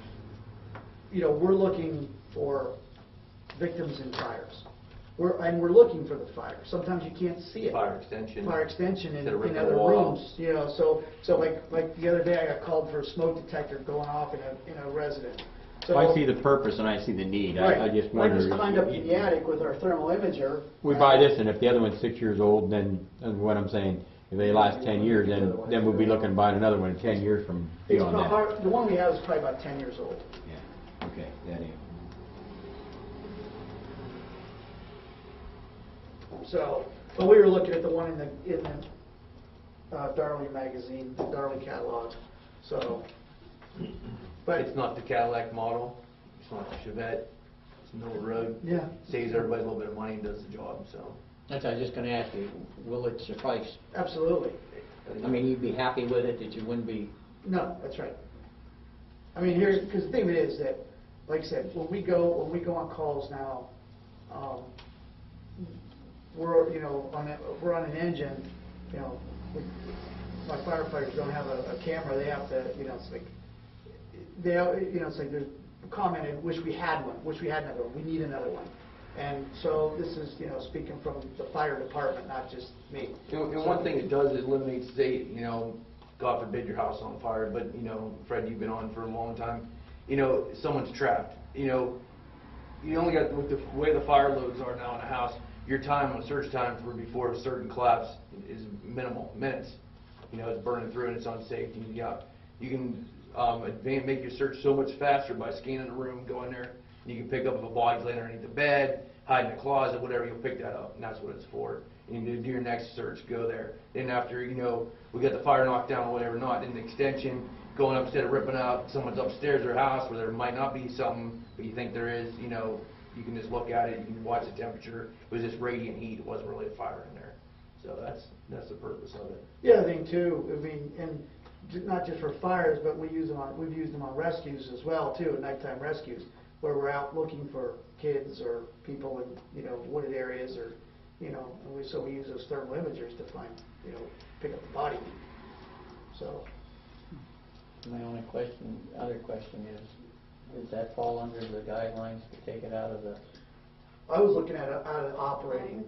you know, we're looking for victims in fires. We're looking for the fire. Sometimes you can't see it.
Fire extension.
Fire extension in
Instead of
other
wall.
rooms. You know, so like the other day, I got called for a smoke detector going off in a resident. So
I see the purpose and I see the need.
Right.
I just wonder.
I just climbed up in the attic with our thermal imager.
We buy this, and if the other one's 6 years old, then what I'm saying, if they last 10 years, then we'll be looking to buy another one 10 years from beyond that.
The one we have is probably about 10 years old.
Yeah. Okay. That is.
So, but we were looking at the one in the Darley magazine, the Darley catalog. So, but
It's not the Cadillac model. It's not the Chevette. It's middle of the road.
yeah,
Saves everybody a little bit of money and does the job, so.
That's what I was just going to ask you. Will it suffice?
absolutely.
I mean, you'd be happy with it, that you wouldn't be.
No, that's right. I mean, here, because the thing is that, like I said, when we go on calls now, we're on an engine, you know, my firefighters don't have a camera, they have to, you know, it's like, it's like there's commented, wish we had one, wish we had another one, we need another one. And so this is, you know, speaking from the fire department, not just me.
And one thing it does is eliminates state, you know, God forbid your house on fire, but, you know, Fred, you've been on for a long time, you know, someone's trapped, you know, you only got, with the way the fire loads are now in a house, your time on search time for before a certain collapse is minimal, minutes. You know, it's burning through and it's unsafe, and you can make your search so much faster by scanning the room, go in there, and you can pick up if a body's laying underneath the bed, hide in the closet, whatever, you'll pick that up, and that's what it's for. And you do your next search, go there. Then after, you know, we got the fire knocked down or whatever, not in the extension, going up instead of ripping out someone's upstairs their house where there might not be something, but you think there is, you know, you can just look at it, you can watch the temperature. It was just radiant heat, it wasn't really a fire in there. So that's the purpose of it.
The other thing too, I mean, and not just for fires, but we've used them on rescues as well too, nighttime rescues, where we're out looking for kids or people in, you know, wooded areas, or, you know, and so we use those thermal imagers to find, you know, pick up the body. So.
My only other question is, does that fall under the guidelines to take it out of the?
I was looking at it out of operating,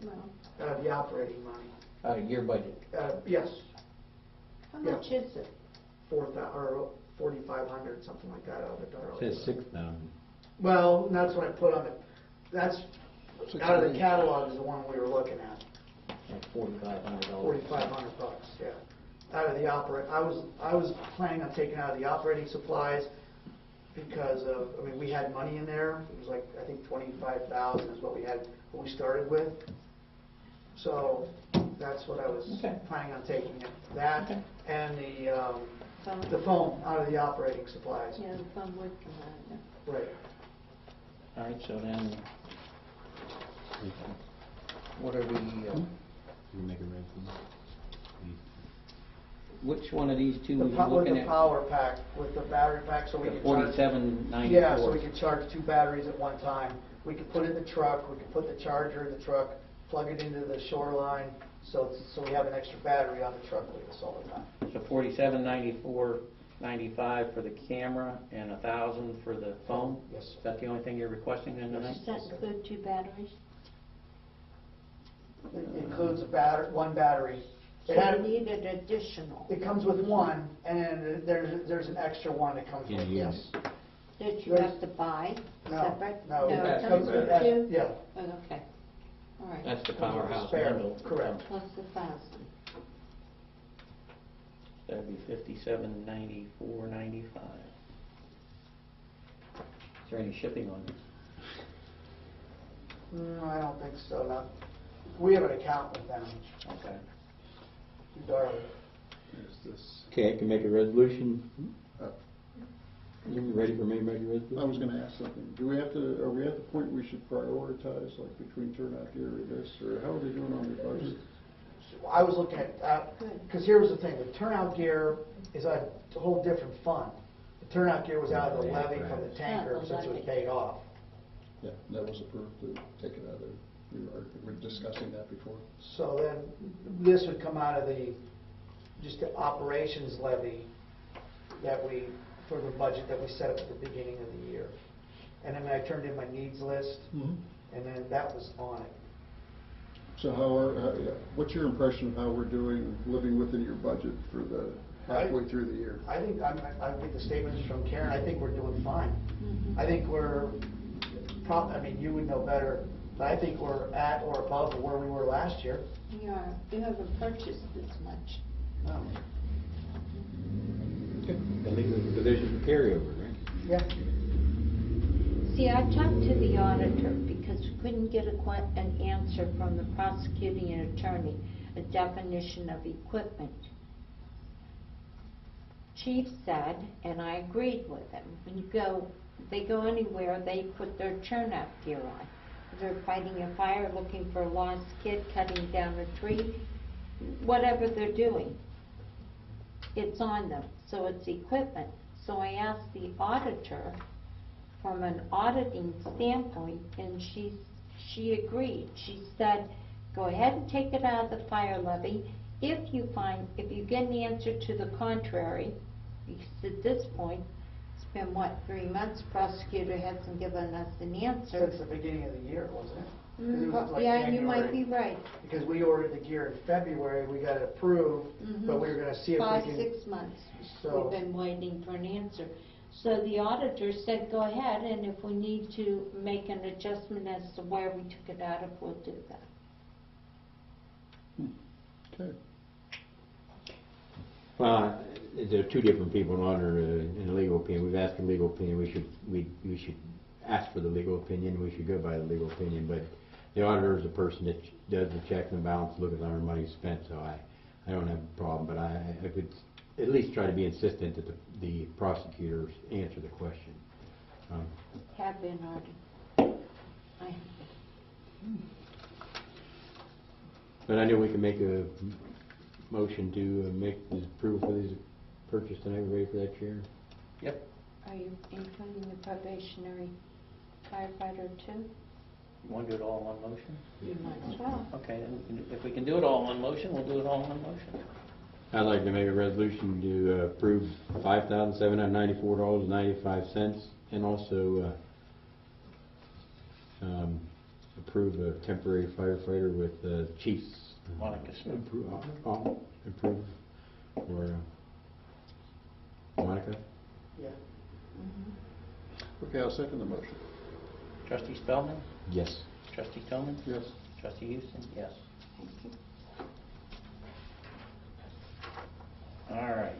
Well,
out of the operating money.
Out of your budget?
Yes,
how much is it?
4,500, something like that, out of the
It says 6,000.
Well, that's what I put on it. That's out of the catalog is the one we were looking at.
Like $4,500.
$4,500, yeah. Out of the I was planning on taking out of the operating supplies because of, I mean, we had money in there. It was like, I think 25,000 is what we had when we started with. So that's what I was planning on taking it. That and the phone out of the operating supplies.
Yeah, the phone would come out, yeah.
Right.
All right, so then, what are we,
You make a red one.
which one of these two
The
are you
with
looking
the
at?
power pack, with the battery pack, so we
The
can charge.
4794.
Yeah, so we can charge 2 batteries at one time. We could put it in the truck, we could put the charger in the truck, plug it into the shoreline, so we have an extra battery on the truck with us all the time.
So 4794.95 for the camera and 1,000 for the phone?
Yes, sir.
Is that the only thing you're requesting then tonight?
Does that include 2 batteries?
It includes one battery.
So you need an additional.
It comes with one, and then there's an extra one that comes with, yes.
That you have to buy
No,
separate?
no,
it comes with
that-
2?
Yeah.
Oh, okay, all right.
That's the
Comes with a
powerhouse
spare,
bundle.
correct.
Plus 1,000.
That'd be 5794.95. Is there any shipping on this?
No, I don't think so, not, we have an account with them,
Okay.
Darla.
Is this,
Okay, I can make a resolution.
uh,
You ready for me to make a
I
resolution?
was gonna ask something. Are we at the point we should prioritize, like between turnout gear and this, or how are they doing on their budget?
I was looking at, because here's the thing, the turnout gear is a whole different fund. The turnout gear was out of the levy from the tanker since it was paid off.
Yeah, that was approved to take it out of, we were discussing that before.
So then, this would come out of just the operations levy for the budget that we set up at the beginning of the year. And then I turned in my needs list, and then that was on it.
So what's your impression of how we're doing, living within your budget for the halfway through the year?
I think, I get the statements from Karen, I think we're doing fine. I think we're, I mean, you would know better, but I think we're at or above where we were last year.
You haven't purchased this much.
No.
At least there's a provision for carryover, right?
Yeah.
See, I talked to the auditor because we couldn't get an answer from the prosecuting attorney, a definition of equipment. Chief said, and I agreed with him, they go anywhere, they put their turnout gear on. If they're fighting a fire, looking for a lost kid, cutting down a tree, whatever they're doing, it's on them. So it's equipment. So I asked the auditor from an auditing standpoint, and she agreed. She said, go ahead and take it out of the fire levy If you get an answer to the contrary, because at this point, it's been, what, 3 months, prosecutor hasn't given us an answer.
Since the beginning of the year, wasn't it? 'Cause it was like
Yeah, you might
January.
be right.
Because we ordered the gear in February, we got it approved, but we were gonna see if we
5,
can.
6 months,
So-
we've been waiting for an answer. So the auditor said, go ahead, and if we need to make an adjustment as to where we took it out of, we'll do that.
Okay.
Well, there are two different people in auditor in a legal opinion. We've asked for legal opinion. We should ask for the legal opinion. We should go by the legal opinion. But the auditor is a person that does the check and balance, look at our money spent. So I don't have a problem. But I would at least try to be insistent that the prosecutors answer the question.
Have been already. I have been.
But I know we can make a motion to make the approval for these purchase tonight. We ready for that, Chair?
Yep.
Are you including the probationary firefighter too?
You want to do it all in one motion?
You might as well.
Okay, then if we can do it all in one motion, we'll do it all in one motion.
I'd like to make a resolution to approve $5,794.95 and also approve a temporary firefighter with Chiefs.
Monica Smith.
Approve for Monica.
Yeah.
Okay, I'll second the motion.
Trustee Spellman?
Yes.
Trustee Tillman?
Yes.
Trustee Houston? Yes.
Thank you.
All right.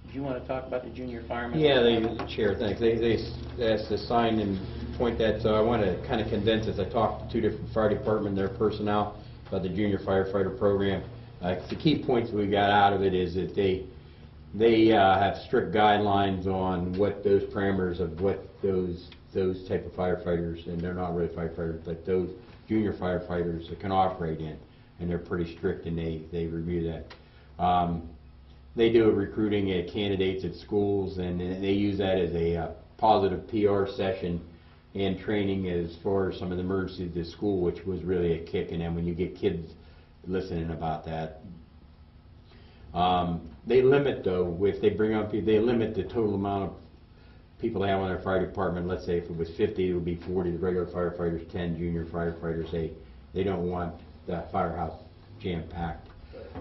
Did you want to talk about the junior fireman?
Yeah, Chair, thanks. They asked to sign and point that, so I want to kind of condense this. I talked to two different fire department, their personnel, about the junior firefighter program. The key points we got out of it is that they have strict guidelines on what those parameters of what those type of firefighters, and they're not really firefighters, but those junior firefighters that can operate in, and they're pretty strict, and they review that. They do a recruiting at candidates at schools, and they use that as a positive PR session and training as far as some of the emergencies at school, which was really a kick. And then when you get kids listening about that, they limit though, if they bring up, they limit the total amount of people they have on their fire department. Let's say if it was 50, it would be 40. The regular firefighters, 10 junior firefighters. They don't want the firehouse jam-packed.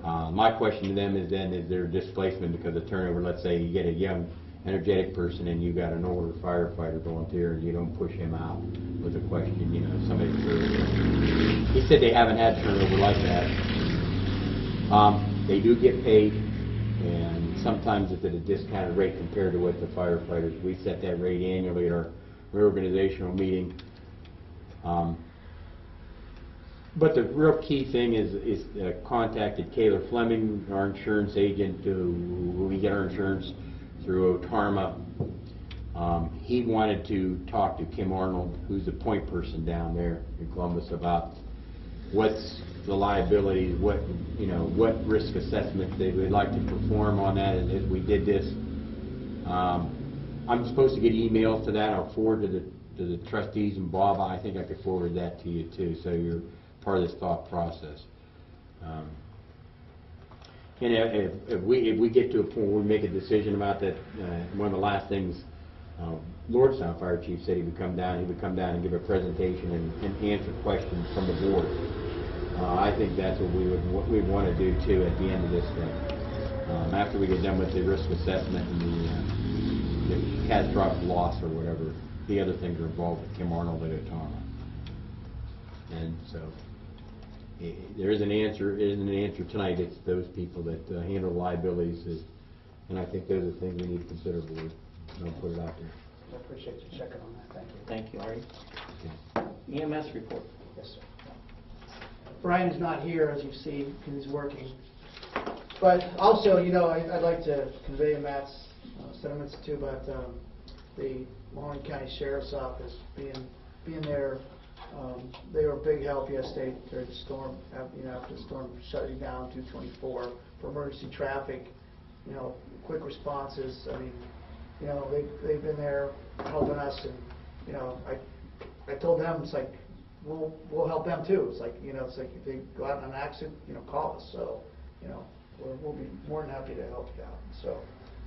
My question to them is then, is there displacement because of turnover? Let's say you get a young, energetic person and you got an older firefighter volunteer and you don't push him out with a question, you know, somebody. He said they haven't had turnover like that. They do get paid, and sometimes it's at a discounted rate compared to what the firefighters. We set that rate annually at our reorganizational meeting. But the real key thing is contacted Kayla Fleming, our insurance agent, we get our insurance through Otarma. He wanted to talk to Kim Arnold, who's the point person down there in Columbus, about what's the liability, what risk assessment they would like to perform on that. And as we did this, I'm supposed to get emails to that. I'll forward to the trustees, and Bob, I think I could forward that to you too, so you're part of this thought process. And if we get to a point where we make a decision about that, one of the last things Lordstown Fire Chief said he would come down and give a presentation and answer questions from the board. I think that's what we want to do too at the end of this thing. After we get done with the risk assessment and the catastrophic loss or whatever, the other things are involved with Kim Arnold at Otarma. And so there isn't an answer tonight. It's those people that handle liabilities, and I think those are things we need to consider. I'll put it out there.
I appreciate you checking on that, thank you.
Thank you, Artie. EMS report.
Yes, sir. Brian's not here, as you see, because he's working. But also, I'd like to convey Matt's sentiments too about the Mahoney County Sheriff's Office being there. They were a big help yesterday during the storm, after the storm shutting down 224 for emergency traffic. Quick responses. I mean, they've been there helping us, and I told them, it's like, we'll help them too. It's like, it's like if they go out in an accident, call us. So, we'll be more than happy to help you out. So,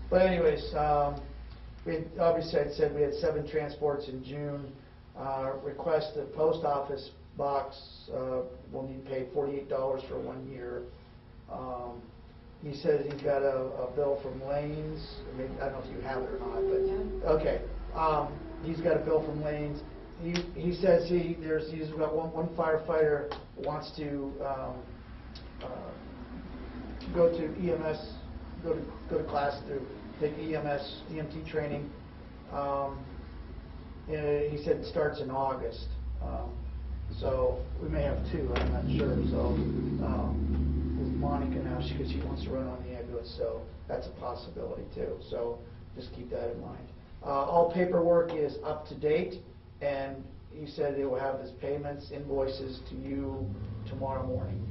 but anyways, obviously I said we had 7 transports in June. Request the post office box, will need to pay $48 for 1 year. He says he's got a bill from Lanes. I don't know if you have it or not, but okay. He's got a bill from Lanes. He says he's got one firefighter wants to go to EMS, go to class to take EMT training. He said it starts in August. So we may have 2, I'm not sure. So with Monica now, because she wants to run on the ambulance, so that's a possibility too. So just keep that in mind. All paperwork is up to date, and he said they will have his payments, invoices to you tomorrow morning.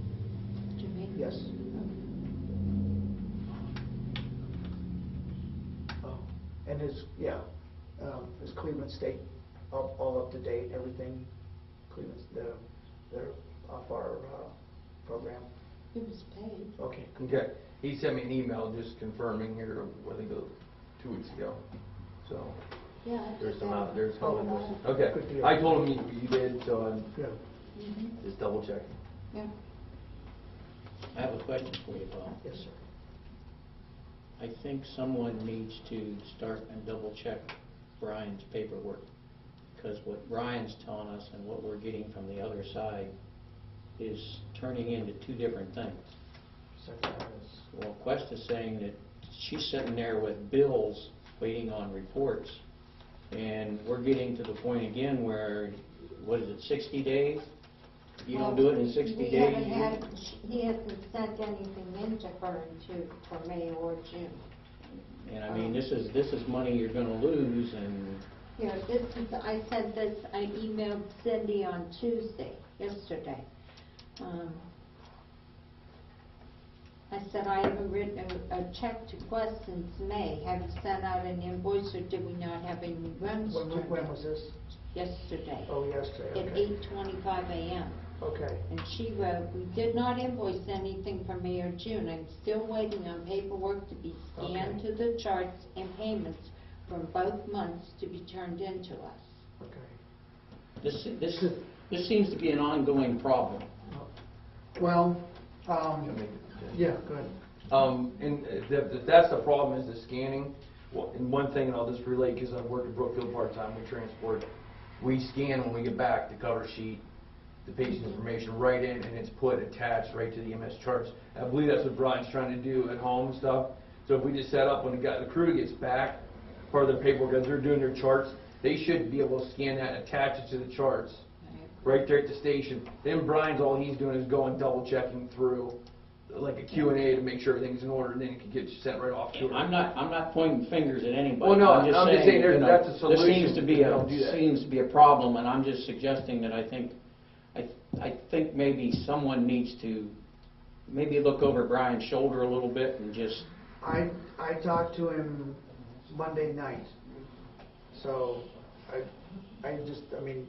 To me?
Yes. And his Cleveland State all up to date, everything. Cleveland, they're off our program.
It was paid.
Okay.
Okay. He sent me an email just confirming here, I think 2 weeks ago. So
Yeah. I
there's
did
some
that.
out, there's some
Oh,
invoices.
wow.
Okay.
Good deal.
I told him you did, so I'm
Good.
just double checking.
Yeah.
I have a question for you, Bob.
Yes, sir.
I think someone needs to start and double check Brian's paperwork, because what Brian's telling us and what we're getting from the other side is turning into 2 different things.
So that is-
Well, Quest is saying that she's sitting there with bills waiting on reports, and we're getting to the point again where, what is it, 60 days? You don't do it in 60
We
days?
haven't he hasn't sent anything into her for May or June.
And I mean, this is money you're gonna lose, and
Here, I sent this, I emailed Cindy on Tuesday, yesterday. I said, I haven't written a check to Quest since May. Have you sent out an invoice, or did we not have any runs turned in?
When was this?
Yesterday.
Oh, yesterday.
At
Okay.
8:25 a.m.
Okay.
And she wrote, we did not invoice anything for May or June. I'm still waiting on paperwork to be scanned
Okay.
to the charts and payments from both months to be turned in to us.
Okay.
this seems to be an ongoing problem.
Well,
Can I make it?
yeah, go ahead.
And if that's the problem, is the scanning. Well, and one thing, and I'll just relate, because I've worked at Brookfield part-time, we transport, we scan when we get back the cover sheet, the patient's information right in, and it's put attached right to the MS charts. I believe that's what Brian's trying to do at home and stuff. So if we just set up when the crew gets back, part of their paperwork, as they're doing their charts, they should be able to scan that, attach it to the charts, right there at the station. Then Brian's, all he's doing is going double checking through like a Q&A to make sure everything's in order, and then it can get sent right off to her.
I'm not pointing fingers at anybody.
Well, no,
I'm just
I'm just saying
you know,
that's a solution.
This seems to be
We don't do that.
seems to be a problem, and I'm just suggesting that I think maybe someone needs to maybe look over Brian's shoulder a little bit and just.
I talked to him Monday night, so I mean,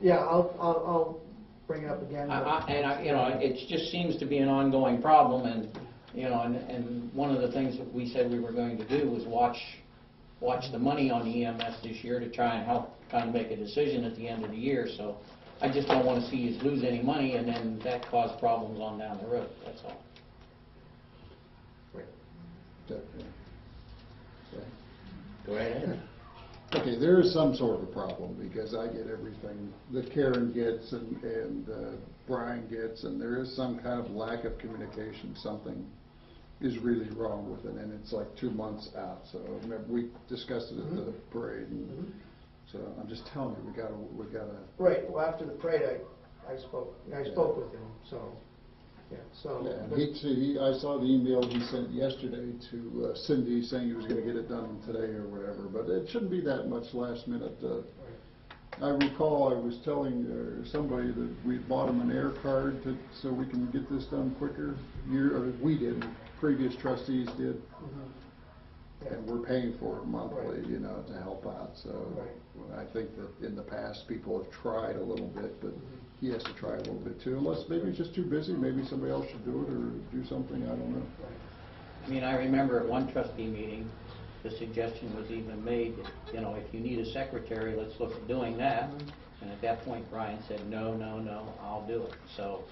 yeah, I'll bring it up again.
It just seems to be an ongoing problem, and and one of the things that we said we were going to do was watch the money on EMS this year to try and help kind of make a decision at the end of the year. So I just don't want to see us lose any money, and then that cause problems on down the road. That's all. Go right ahead.
Okay, there is some sort of a problem, because I get everything that Karen gets and Brian gets, and there is some kind of lack of communication. Something is really wrong with it, and it's like 2 months out. So remember, we discussed it at the parade, and so I'm just telling you, we gotta.
Right, well, after the parade, I spoke with him, so, yeah, so.
Yeah, I saw the email he sent yesterday to Cindy saying he was gonna get it done today or whatever, but it shouldn't be that much last minute. I recall I was telling somebody that we bought him an air card so we can get this done quicker. We did, previous trustees did. and we're paying for it monthly,
Right.
you know, to help out, so.
Right.
I think that in the past, people have tried a little bit, but he has to try a little bit too, unless maybe he's just too busy, maybe somebody else should do it, or do something, I don't know.
I mean, I remember at one trustee meeting, the suggestion was even made that, you know, if you need a secretary, let's look at doing that. And at that point, Brian said, no, no, no, I'll do it, so.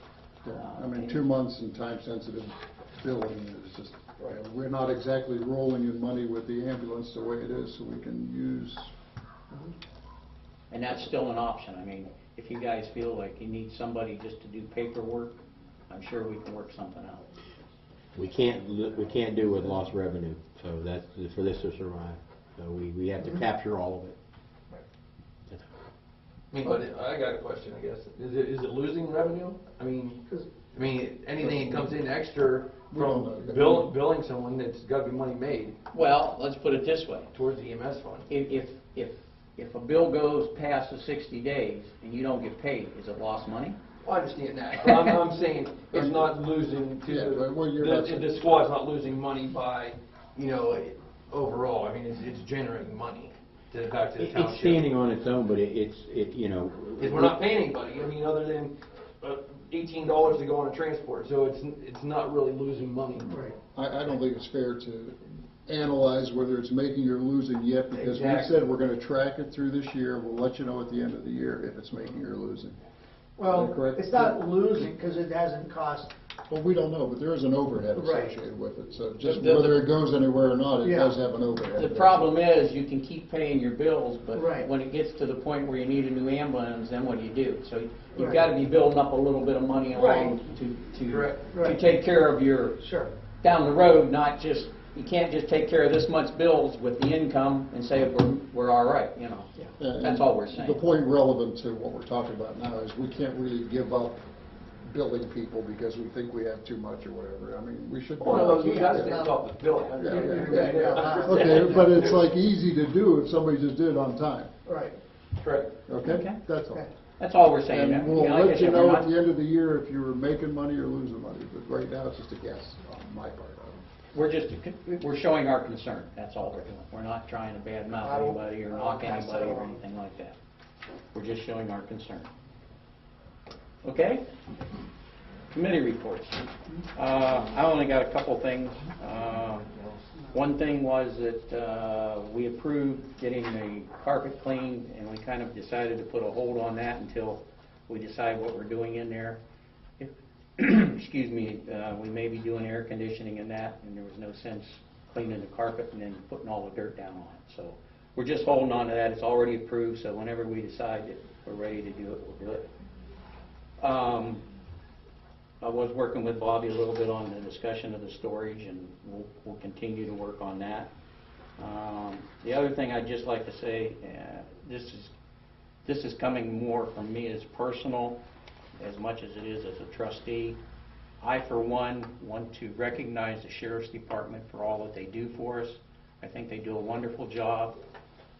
Yeah, I mean, 2 months in time-sensitive billing is just, we're not exactly rolling in money with the ambulance the way it is, so we can use.
And that's still an option. I mean, if you guys feel like you need somebody just to do paperwork, I'm sure we can work something out.
We can't do with lost revenue, so that's, for this to survive. So we have to capture all of it.
I mean, but I got a question, I guess. Is it losing revenue? I mean, anything that comes in extra from billing someone, it's got to be money made
Well, let's put it this way.
towards the EMS fund.
If a bill goes past the 60 days and you don't get paid, is it lost money?
Well, I understand that, but I'm saying it's not losing to,
Yeah, but well, you're not-
the squad's not losing money by, you know, overall. I mean, it's generating money back to the township.
It's standing on its own, but you know.
Because we're not paying anybody, I mean, other than $18 to go on a transport, so it's not really losing money.
Right.
I don't think it's fair to analyze whether it's making or losing yet, because we
Exactly.
said we're gonna track it through this year, we'll let you know at the end of the year if it's making or losing.
Well,
correct?
it's not losing, because it hasn't cost,
Well, we don't know, but there is an overhead
Right.
associated with it, so just
The-
whether it goes anywhere or not, it
Yeah.
does have an overhead.
The problem is, you can keep paying your bills, but
Right.
when it gets to the point where you need a new ambulance, then what do you do? So you've
Right.
got to be building up a little bit of money along
Correct.
to
Right.
take care of your,
sure.
down the road, not just, you can't just take care of this month's bills with the income and say we're all right, you know?
And
That's all we're saying.
The point relevant to what we're talking about now is we can't really give up billing people because we think we have too much or whatever. I mean, we should.
Oh, no, you got to stay on top of the billing.
Yeah. Okay, but it's like easy to do if somebody just did it on time,
Right.
Correct.
okay?
Okay.
That's all.
Okay.
That's all we're saying.
And we'll
Yeah, like I
let you
said, we're
know
not-
at the end of the year if you were making money or losing money, but right now it's just a guess on my part.
We're showing our concern, that's all we're doing. We're not trying to badmouth
I will-
anybody or
I will
knock
pass that
anybody or
along.
anything like that. We're just showing our concern. Okay? Committee reports. I only got a couple things. One thing was that we approved getting the carpet cleaned, and we kind of decided to put a hold on that until we decide what we're doing in there. Excuse me, we may be doing air conditioning in that, and there was no sense cleaning the carpet and then putting all the dirt down on it. So we're just holding on to that. It's already approved, so whenever we decide that we're ready to do it, we'll do it. I was working with Bobby a little bit on the discussion of the storage, and we'll continue to work on that. The other thing I'd just like to say, this is coming more from me as personal as much as it is as a trustee. I, for one, want to recognize the Sheriff's Department for all that they do for us. I think they do a wonderful job,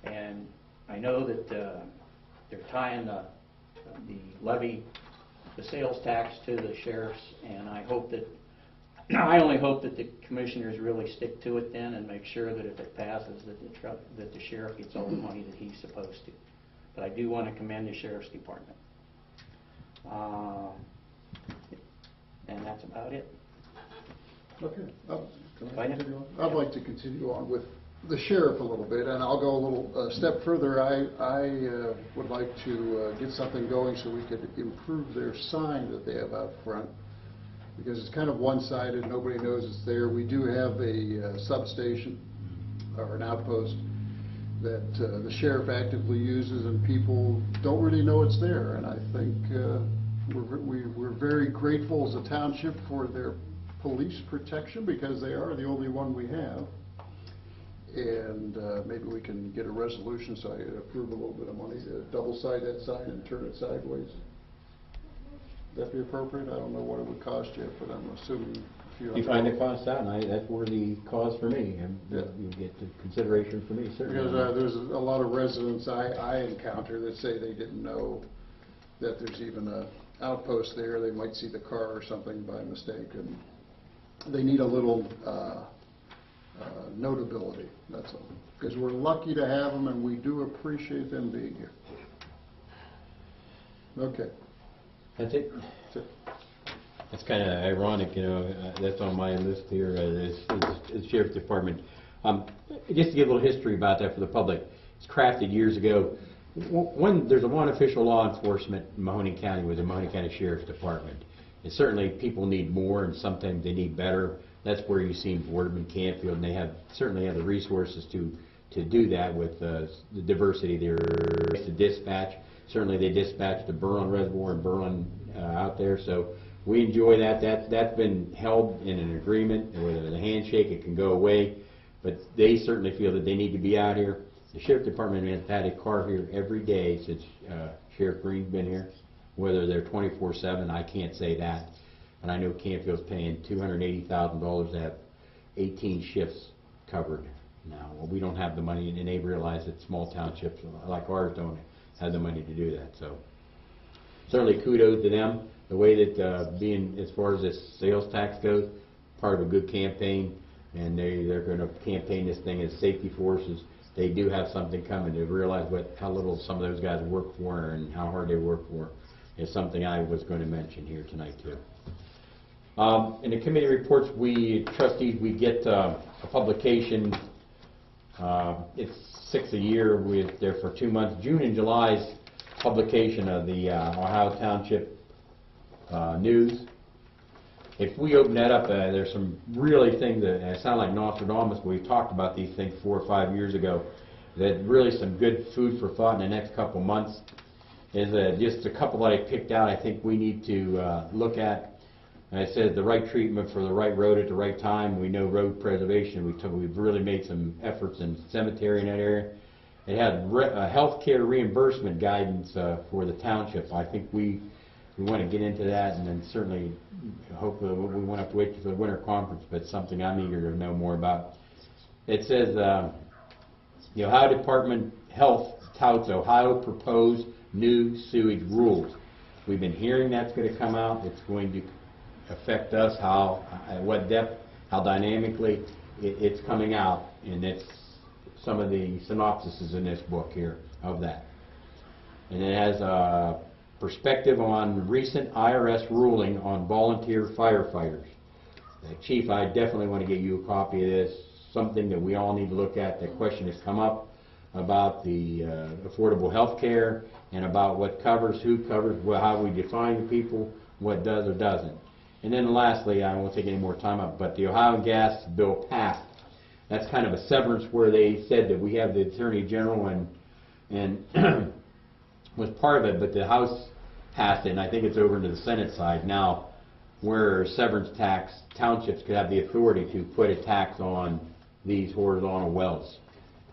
and I know that they're tying the levy, the sales tax to the sheriffs, and I only hope that the commissioners really stick to it then and make sure that if it passes, that the sheriff gets all the money that he's supposed to. But I do want to commend the Sheriff's Department. And that's about it.
Okay.
Go ahead.
I'd like to continue on with the sheriff a little bit, and I'll go a little step further. I would like to get something going so we could improve their sign that they have out front, because it's kind of one-sided, nobody knows it's there. We do have a substation, or an outpost, that the sheriff actively uses, and people don't really know it's there. And I think we're very grateful as a township for their police protection, because they are the only one we have. And maybe we can get a resolution so I could approve a little bit of money to double-side that sign and turn it sideways. Would that be appropriate? I don't know what it would cost you, but I'm assuming a few
You find the cost out, and that's worthy cause for me, and you get the consideration for me, certainly.
Because there's a lot of residents I encounter that say they didn't know that there's even a outpost there. They might see the car or something by mistake, and they need a little notability, that's all. Because we're lucky to have them, and we do appreciate them being here. Okay.
That's it. It's kind of ironic, you know, that's on my list here, is Sheriff's Department. Just to give a little history about that for the public, it's crafted years ago. There's one official law enforcement in Mahoning County was the Mahoning County Sheriff's Department. And certainly people need more, and sometimes they need better. That's where you see Boardman, Canfield, and they certainly have the resources to do that with the diversity there. To dispatch, certainly they dispatch the Berlin Reservoir and Berlin out there, so we enjoy that. That's been held in an agreement with a handshake. It can go away, but they certainly feel that they need to be out here. The Sheriff's Department has had a car here every day since Sheriff Green's been here. Whether they're 24/7, I can't say that. And I know Canfield's paying $280,000 to have 18 shifts covered now. Well, we don't have the money, and they realize that small townships like ours don't have the money to do that. So certainly kudos to them. The way that being, as far as this sales tax goes, part of a good campaign, and they're going to campaign this thing as safety forces. They do have something coming. They realize how little some of those guys work for and how hard they work for. Is something I was going to mention here tonight too. In the committee reports, we trustees, we get a publication. It's 6 a year. We're there for 2 months. June and July's publication of the Ohio Township News. If we open that up, there's some really things that sound like Nostradamus, but we talked about these things 4 or 5 years ago. That really some good food for thought in the next couple months. Is just a couple that I picked out I think we need to look at. I said the right treatment for the right road at the right time. We know road preservation. We've really made some efforts in cemetery in that area. It had health care reimbursement guidance for the township. I think we want to get into that, and then certainly hopefully we won't have to wait for the winter conference, but it's something I'm eager to know more about. It says the Ohio Department of Health touts Ohio proposed new sewage rules. We've been hearing that's going to come out. It's going to affect us, at what depth, how dynamically it's coming out, and it's some of the synopsises in this book here of that. And it has a perspective on recent IRS ruling on volunteer firefighters. Chief, I definitely want to get you a copy of this, something that we all need to look at. The question has come up about the affordable health care and about what covers, who covers, how we define the people, what does or doesn't. And then lastly, I won't take any more time up, but the Ohio gas bill passed. That's kind of a severance where they said that we have the Attorney General and was part of it, but the House passed it, and I think it's over into the Senate side now, where severance tax, townships could have the authority to put a tax on these horizontal wells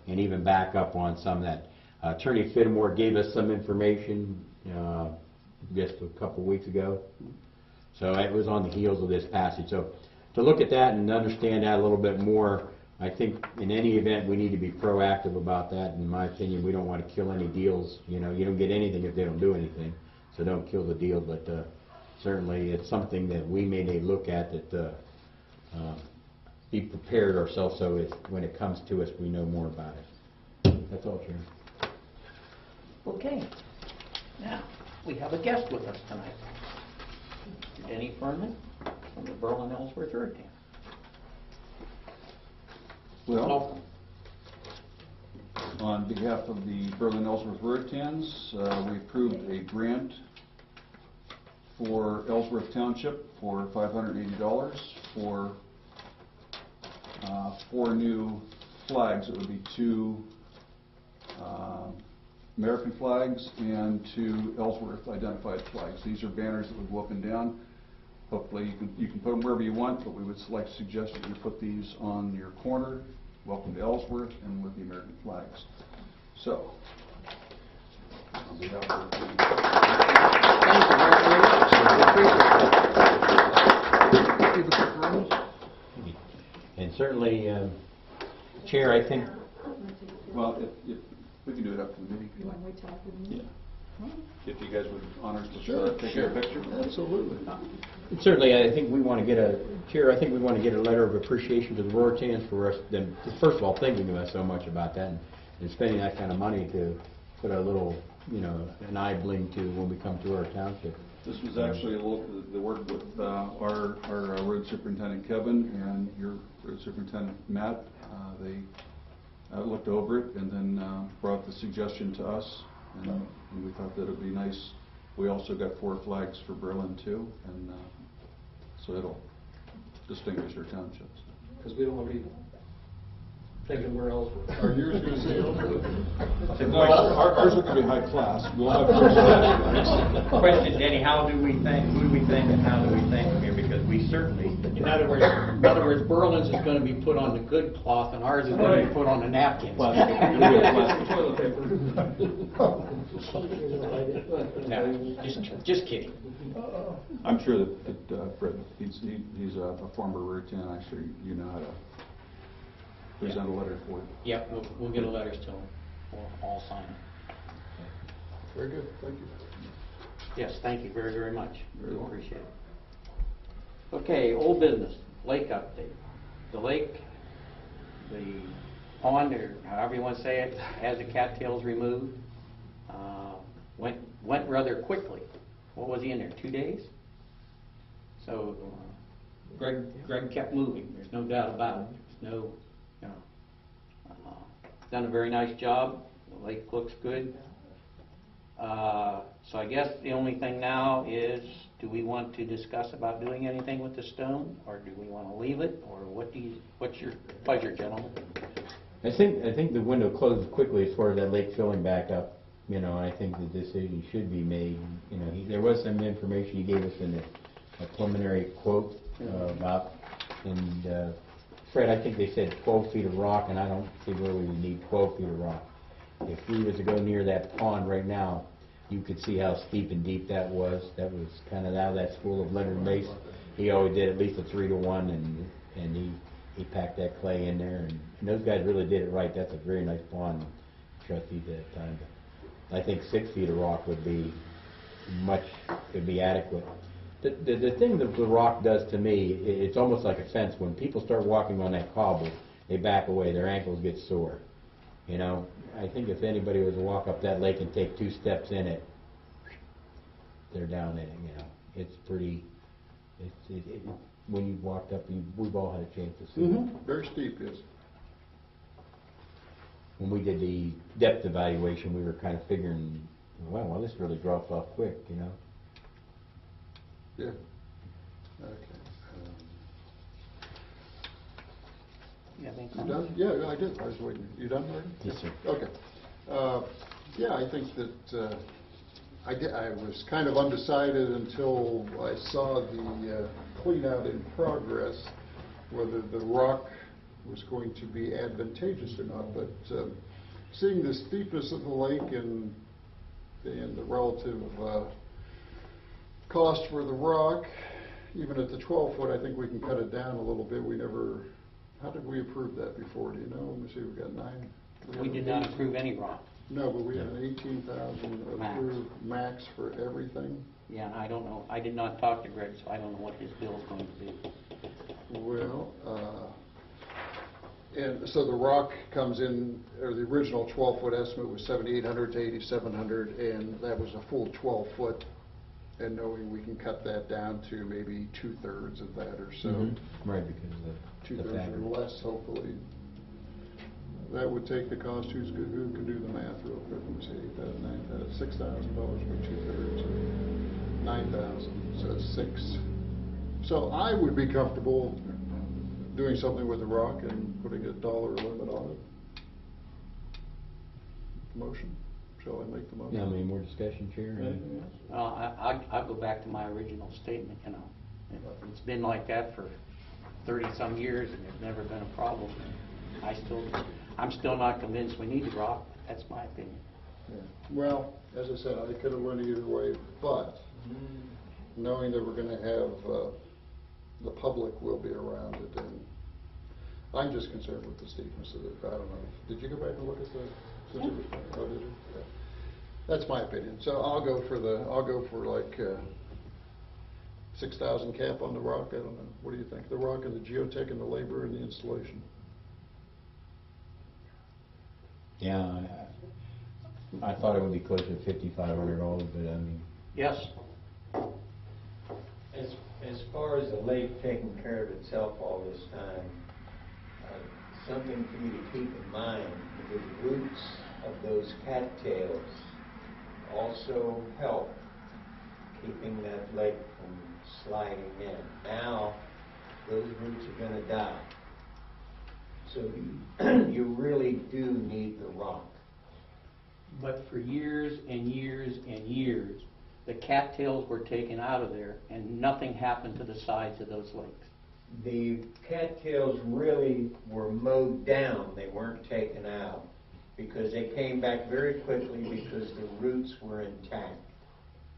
and even back up on some of that. Attorney Fittimore gave us some information just a couple weeks ago. So it was on the heels of this passage. So to look at that and understand that a little bit more, I think in any event we need to be proactive about that. In my opinion, we don't want to kill any deals. You know, you don't get anything if they don't do anything. So don't kill the deal. But certainly it's something that we may need to look at, that be prepared ourselves so when it comes to us we know more about it. That's all, Chairman.
Okay. Now, we have a guest with us tonight. Denny Furman from the Berlin Ellsworth Township.
Well, on behalf of the Berlin Ellsworth Ruritans, we approved a grant for Ellsworth Township for $580 for 4 new flags. It would be 2 American flags and 2 Ellsworth identified flags. These are banners that would go up and down. Hopefully you can put them wherever you want, but we would like to suggest that you put these on your corner, welcome to Ellsworth, and with the American flags. So, on behalf of the...
Thank you very much. We appreciate it.
And certainly, Chair, I think...
Well, if we can do it up to the meeting.
You want to wait till after the meeting?
if you guys would honor us with
Sure,
taking a picture.
Absolutely.
Certainly, I think we want to get Chair, I think we want to get a letter of appreciation to the Roritans for us, them, first of all, thinking of us so much about that and spending that kind of money to put a little, an eye bling to when we come to our township.
This was actually the work with our road superintendent Kevin and your road superintendent Matt. They looked over it and then brought the suggestion to us, and we thought that it'd be nice. We also got 4 flags for Berlin too, and so it'll distinguish our townships.
Because we don't want to be thinking we're Ellsworth.
Are yours going to say Ellsworth?
No, ours are going to be high class. We'll have first flags.
Question, Denny, who do we think and how do we think here? Because we certainly, in other words, Berlin's is going to be put on the good cloth and ours is going to be put on the napkins.
Toilet paper.
No, just kidding.
I'm sure that Fred, he's a former Ruritan. I'm sure you know how to present a letter for it.
Yep, we'll get a letter to them. We'll all sign it.
Very good, thank you.
Yes, thank you very, very much. Really appreciate it. Okay, old business, lake update. The lake, the pond, or however you want to say it, has the cattails removed. Went rather quickly. What was he in there, 2 days? So Greg kept moving. There's no doubt about it. There's no, done a very nice job. The lake looks good. So I guess the only thing now is, do we want to discuss about doing anything with the stone, or do we want to leave it, or what's your pleasure, gentlemen? I think the window closes quickly as far as that lake filling back up. I think the decision should be made. There was some information he gave us in a preliminary quote about, and Fred, I think they said 12 feet of rock, and I don't see where we would need 12 feet of rock. If we was to go near that pond right now, you could see how steep and deep that was. That was kind of out of that school of Leonard Mace. He always did at least a 3-to-1, and he packed that clay in there, and those guys really did it right. That's a very nice pond, trustees at that time. But I think 6 feet of rock would be adequate. The thing that the rock does to me, it's almost like a fence. When people start walking on that cobble, they back away, their ankles get sore. I think if anybody was to walk up that lake and take 2 steps in it, they're down in it, It's pretty, when you walked up, we've all had a chance to see it.
Very steep, yes.
When we did the depth evaluation, we were kind of figuring, well, this really drops off quick,
Yeah. Okay.
You have any
You
comments?
done? Yeah, I did. I was waiting. You done, Marty?
Yes, sir.
Okay. Yeah, I think that I was kind of undecided until I saw the clean out in progress, whether the rock was going to be advantageous or not. But seeing the steepness of the lake and the relative cost for the rock, even at the 12-foot, I think we can cut it down a little bit. How did we approve that before? Do you know? Let me see, we've got 9.
We did not approve any rock.
No, but we had an 18,000 approved max for everything.
Yeah, I don't know. I did not talk to Greg, so I don't know what his bill is going to be.
Well, and so the rock comes in, or the original 12-foot estimate was 7,800 to 8,700, and that was a full 12-foot. And knowing we can cut that down to maybe 2/3 of that or so.
Right, because of the
2/3 or less, hopefully. That would take the cost, who can do the math real quick? Let me see, $6,000 for 2/3, 9,000, so that's 6. So I would be comfortable doing something with the rock and putting a dollar limit on it. Motion? Shall I make the motion?
Yeah, any more discussion, Chair?
Anything else?
Well, I'll go back to my original statement, It's been like that for 30-some years, and there's never been a problem. I'm still not convinced we need the rock. That's my opinion.
Yeah. Well, as I said, I could have went either way, but knowing that we're going to have the public will be around it, and I'm just concerned with the steepness of it. I don't know. Did you go back and look at the? Oh, did you? That's my opinion. So I'll go for like 6,000 cap on the rock. I don't know. What do you think? The rock and the geotech and the labor and the installation.
Yeah, I thought it would be closer to $5,500, but I mean,
Yes?
As far as the lake taking care of itself all this time, something for you to keep in mind, the roots of those cattails also help keeping that lake from sliding in. Now, those roots are going to die. So you really do need the rock.
But for years and years and years, the cattails were taken out of there and nothing happened to the sides of those lakes.
The cattails really were mowed down. They weren't taken out because they came back very quickly because the roots were intact.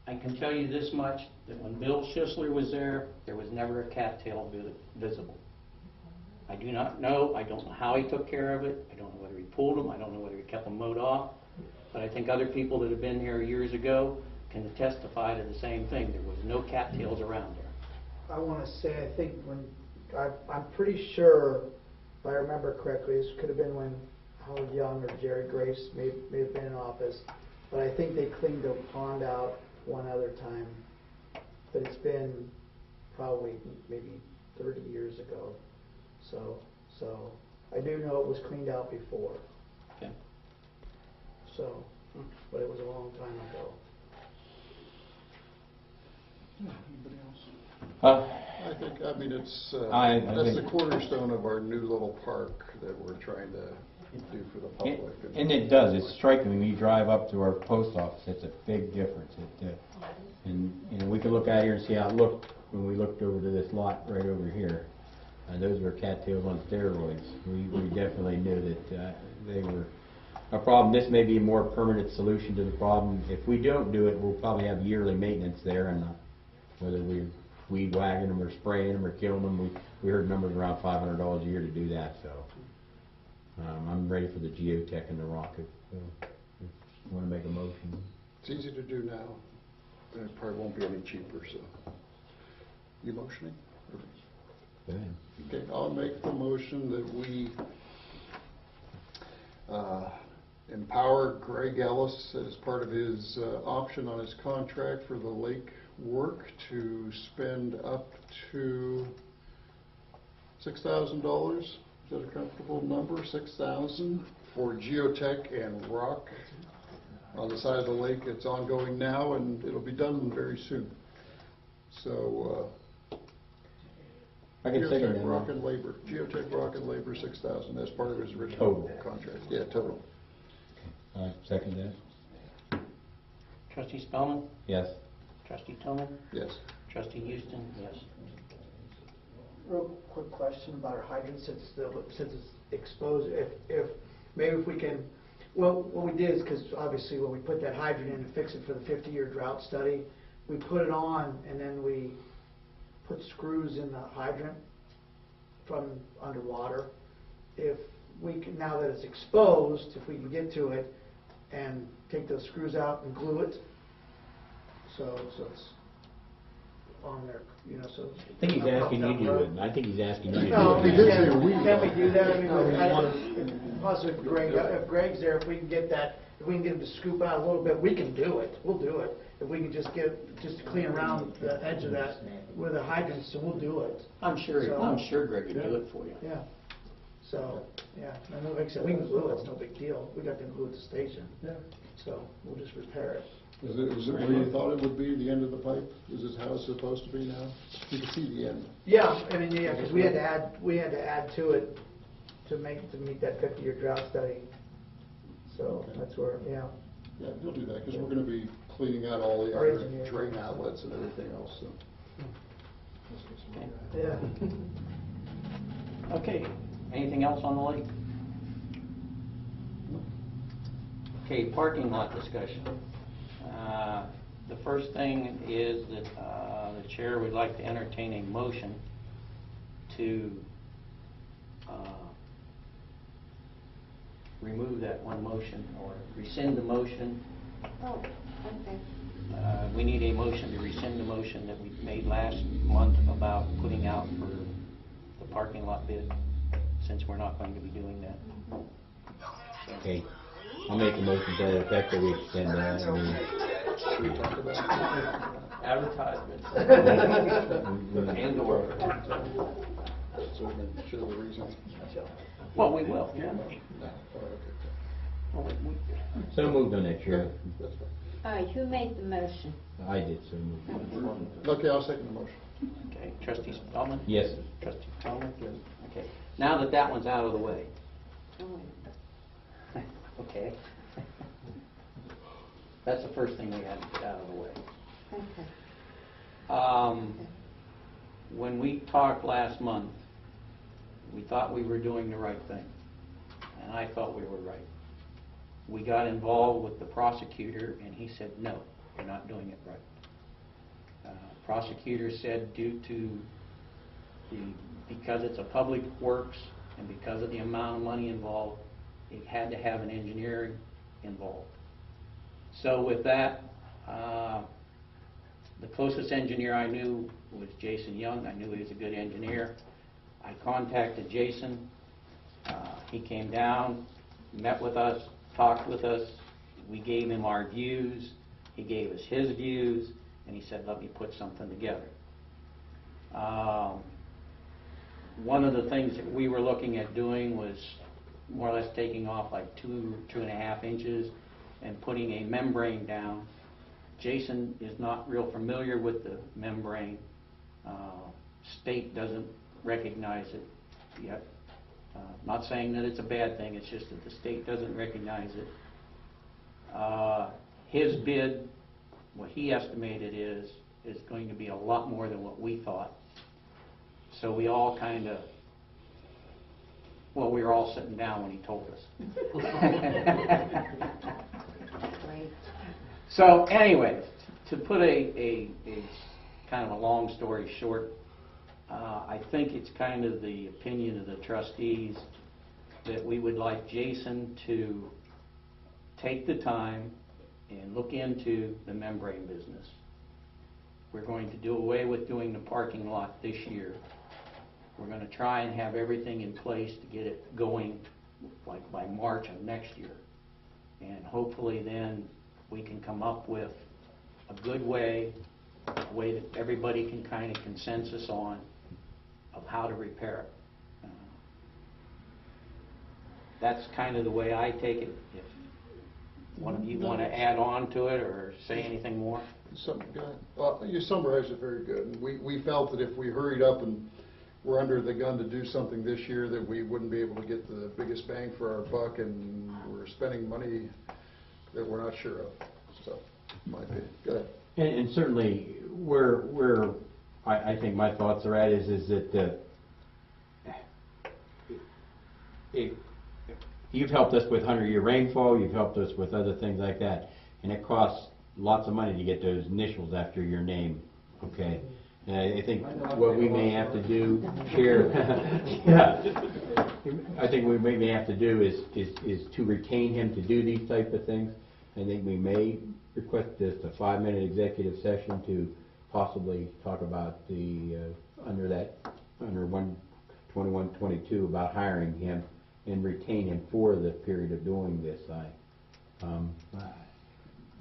I can tell you this much, that when Bill Schisler was there was never a cattail visible. I do not know, I don't know how he took care of it, I don't know whether he pulled them, I don't know whether he kept them mowed off, but I think other people that have been there years ago can testify to the same thing. There was no cattails around there.
I want to say, I think when, I'm pretty sure, if I remember correctly, this could have been when Howard Young or Jerry Grace may have been in office, but I think they cleaned the pond out one other time. But it's been probably maybe 30 years ago. So I do know it was cleaned out before.
Okay.
So, but it was a long time ago.
Anybody else?
uh,
I mean, it's,
I
that's
think-
the cornerstone of our new little park that we're trying to do for the public.
and it does, it's striking, when you drive up to our post office, it's a big difference. And, you know, we can look out here and see how it looked when we looked over to this lot right over here. Those were cattails on steroids. We definitely knew that they were a problem. This may be a more permanent solution to the problem. If we don't do it, we'll probably have yearly maintenance there, and whether we're weed whacking them or spraying them or killing them, we heard numbers around $500 a year to do that. So I'm ready for the geotech and the rocket. So, if you want to make a motion?
It's easy to do now. It probably won't be any cheaper, so. You motioning?
Go ahead.
Okay, I'll make the motion that we empower Greg Ellis as part of his option on his contract for the lake work to spend up to $6,000. Is that a comfortable number? $6,000 for geotech and rock on the side of the lake. It's ongoing now, and it'll be done very soon. So,
I can second
geotech,
that.
rock, and labor. Geotech, rock, and labor, $6,000. That's part of his original
Total.
contract. Yeah, total.
Second that?
Trustee Spellman?
Yes.
Trustee Tillman?
Yes.
Trustee Houston? Yes.
Real quick question about our hydrant, since it's exposed, if maybe if we can, well, what we did is, because obviously when we put that hydrant in and fix it for the 50-year drought study, we put it on and then we put screws in the hydrant from underwater. If we can, now that it's exposed, if we can get to it and take those screws out and glue it, so it's on there, you know, so.
I think he's asking you to do it. I think he's asking you to do it.
No,
He did say
can
we.
we do that? I mean,
No, we
I
want-
don't- possibly if Greg's there, if we can get that, if we can get him to scoop out a little bit, we can do it, we'll do it. If we can just clean around the edge of that with a hydrant, so we'll do it.
I'm sure Greg would do it for you.
Yeah. So, yeah, and like I said, we can glue it, it's no big deal. We got them glue at the station.
Yeah.
So we'll just repair it.
Is it where you thought it would be, the end of the pipe? Is this how it's supposed to be now? You can see the end.
Yeah, I mean, yeah, because we had to add to it to meet that 50-year drought study. So
Okay.
that's where, yeah.
Yeah, he'll do that, because we're gonna be cleaning out all the
Our
other
engineer.
drain outlets and everything else, so.
Yeah.
Okay, anything else on the lake? Okay, parking lot discussion. The first thing is that the chair would like to entertain a motion to remove that one motion or rescind the motion
Oh, okay.
We need a motion to rescind the motion that we made last month about putting out for the parking lot bid, since we're not going to be doing that.
Okay, I'll make a motion to that effect that we extend that.
Should we talk about
Advertisements.
And
And/or.
So we show the reasons?
Well, we will, yeah.
Oh, okay.
So moved on that, Chair.
That's fine.
All right, who made the motion?
I did so move.
Okay, I'll second the motion.
Okay, trustee Spellman?
Yes.
Trustee Spellman? Okay, now that that one's out of the way. Okay. That's the first thing we had to get out of the way.
Okay.
When we talked last month, we thought we were doing the right thing, and I thought we were right. We got involved with the prosecutor, and he said, no, you're not doing it right. Prosecutor said because it's a public works and because of the amount of money involved, it had to have an engineering involved. So with that, the closest engineer I knew was Jason Young. I knew he was a good engineer. I contacted Jason. He came down, met with us, talked with us. We gave him our views. He gave us his views, and he said, let me put something together. One of the things that we were looking at doing was more or less taking off like 2.5 inches and putting a membrane down. Jason is not real familiar with the membrane. State doesn't recognize it yet. Not saying that it's a bad thing, it's just that the state doesn't recognize it. His bid, what he estimated is going to be a lot more than what we thought. So we all kind of, well, we were all sitting down when he told us. So anyway, to put a kind of a long story short, I think it's kind of the opinion of the trustees that we would like Jason to take the time and look into the membrane business. We're going to do away with doing the parking lot this year. We're going to try and have everything in place to get it going like by March of next year. And hopefully then we can come up with a good way, a way that everybody can kind of consensus on of how to repair it. That's kind of the way I take it. If one of you want to add on to it or say anything more?
You summarized it very good. And we felt that if we hurried up and were under the gun to do something this year, that we wouldn't be able to get the biggest bang for our buck, and we're spending money that we're not sure of. So, my opinion. Go ahead.
And certainly, where I think my thoughts are at is that you've helped us with 100-year rainfall, you've helped us with other things like that, and it costs lots of money to get those initials after your name, okay? And I think what we may have to do, Chair, yeah, I think what we may have to do is to retain him to do these type of things. I think we may request just a 5-minute executive session to possibly talk about the, under 12122 about hiring him and retain him for the period of doing this.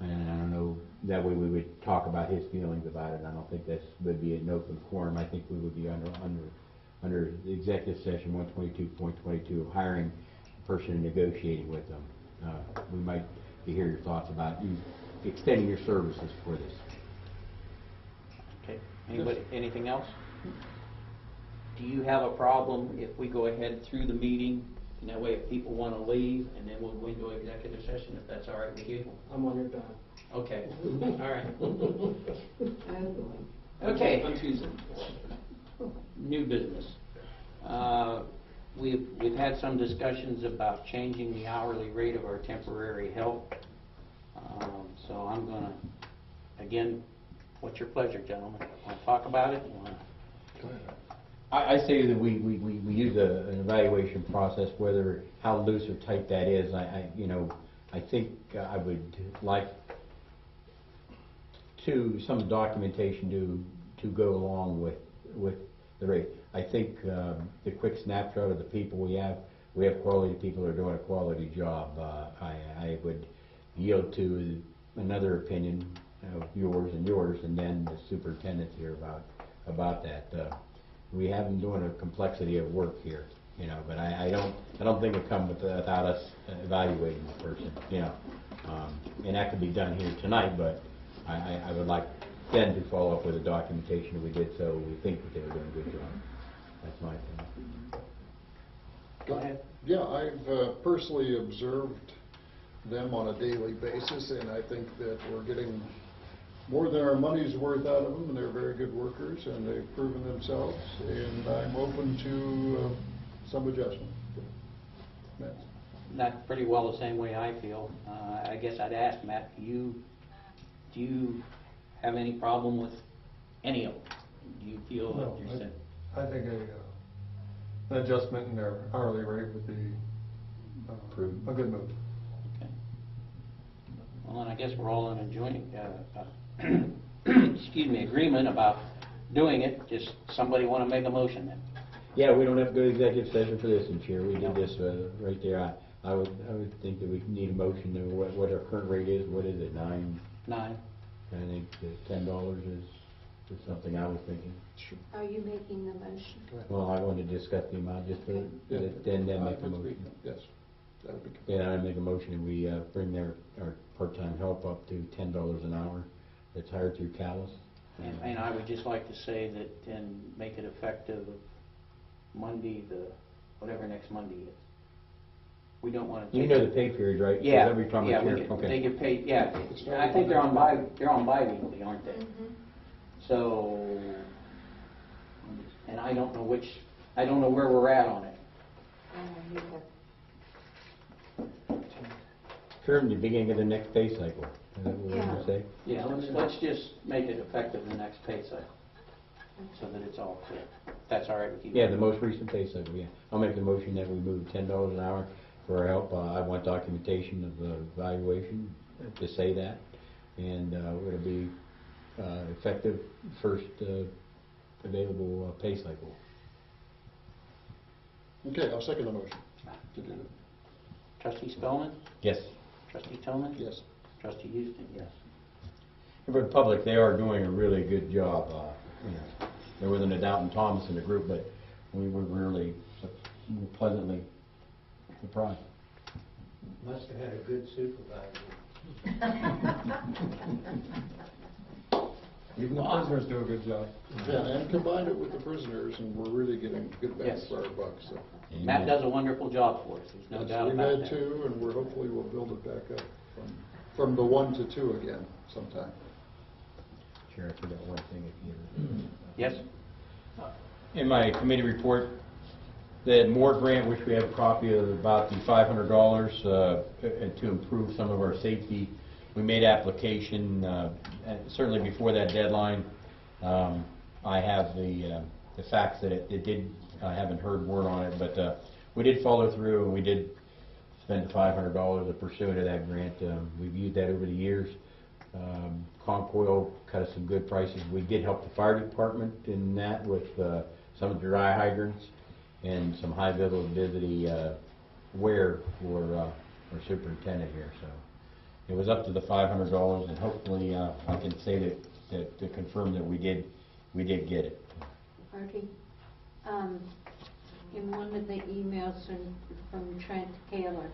And I don't know, that way we would talk about his feelings about it. I don't think this would be an open forum. I think we would be under the executive session 122.22, hiring a person and negotiating with them. We might hear your thoughts about you extending your services for this.
Okay. Anybody, anything else? Do you have a problem if we go ahead through the meeting, and that way if people want to leave, and then we'll go into executive session, if that's all right with you?
I'm on your time.
Okay, all right. Okay.
On Tuesday.
New business. We've had some discussions about changing the hourly rate of our temporary help. So I'm going to, again, what's your pleasure, gentlemen? Want to talk about it?
Go ahead.
I say that we use an evaluation process, whether how loose or tight that is. I think I would like some documentation to go along with the rate. I think the quick snapshot of the people we have quality people who are doing a quality job. I would yield to another opinion of yours, and then the superintendent's here about that. We have them doing a complexity of work here, you know, but I don't think it comes without us evaluating the person, you know. And that could be done here tonight, but I would like then to follow up with the documentation that we did, so we think that they were doing a good job. That's my opinion.
Go ahead.
Yeah, I've personally observed them on a daily basis, and I think that we're getting more than our money's worth out of them, and they're very good workers, and they've proven themselves, and I'm open to some adjustment. Matt?
That's pretty well the same way I feel. I guess I'd ask Matt, do you have any problem with any of them? Do you feel
No,
that you're saying?
I think an adjustment in their hourly rate would be a good move.
Okay. Well, then I guess we're all in a joint, excuse me, agreement about doing it. Just somebody want to make a motion then?
Yeah, we don't have to go to executive session for this, and Chair, we did this right there. I would think that we need a motion to what our current rate is. What is it, 9?
9.
I think $10 is something I was thinking.
Are you making the motion?
Well, I wanted to discuss the amount just to then make a motion.
Yes, that would be good.
Yeah, I make a motion and we bring our part-time help up to $10 an hour. That's hired through Callis.
And I would just like to say that, and make it effective Monday, whatever next Monday is. We don't want to.
You know the pay period, right?
Yeah,
Every time
yeah,
okay.
they get paid, yeah. I think they're on bi-weekly, aren't they?
Mm-hmm.
So, and I don't know where we're at on it.
Term the beginning of the next pay cycle. Is that what we're going to say?
Yeah, let's just make it effective the next pay cycle, so that it's all clear. That's all right with you?
Yeah, the most recent pay cycle, yeah. I'll make the motion that we move $10 an hour for our help. I want documentation of the evaluation to say that, and it'll be effective first available pay cycle.
Okay, I'll second the motion to do that.
Trustee Spellman?
Yes.
Trustee Tillman?
Yes.
Trustee Houston, yes.
And for the public, they are doing a really good job. You know, there wasn't a doubt in Thomas in the group, but we were really pleasantly surprised.
Must have had a good supervisor.
Even the prisoners do a good job.
Yeah, and combine it with the prisoners, and we're really getting good bang
Yes.
for our buck, so.
Matt does a wonderful job for us, there's no doubt
We've
about
had
that.
2, and we're hopefully we'll build it back up from the 1 to 2 again sometime.
Sure, I forgot one thing if you...
Yes?
In my committee report, the Moore grant, which we have a copy of, about the $500 to improve some of our safety. We made application, certainly before that deadline. I have the facts that it did, I haven't heard word on it, but we did follow through and we did spend the $500 pursuant to that grant. We've used that over the years. Concoil cut us some good prices. We did help the fire department in that with some of the dry hydrants and some high visibility wear for our superintendent here. So it was up to the $500, and hopefully I can say that to confirm that we did get it.
Artie, in one of the emails from Trent Taylor,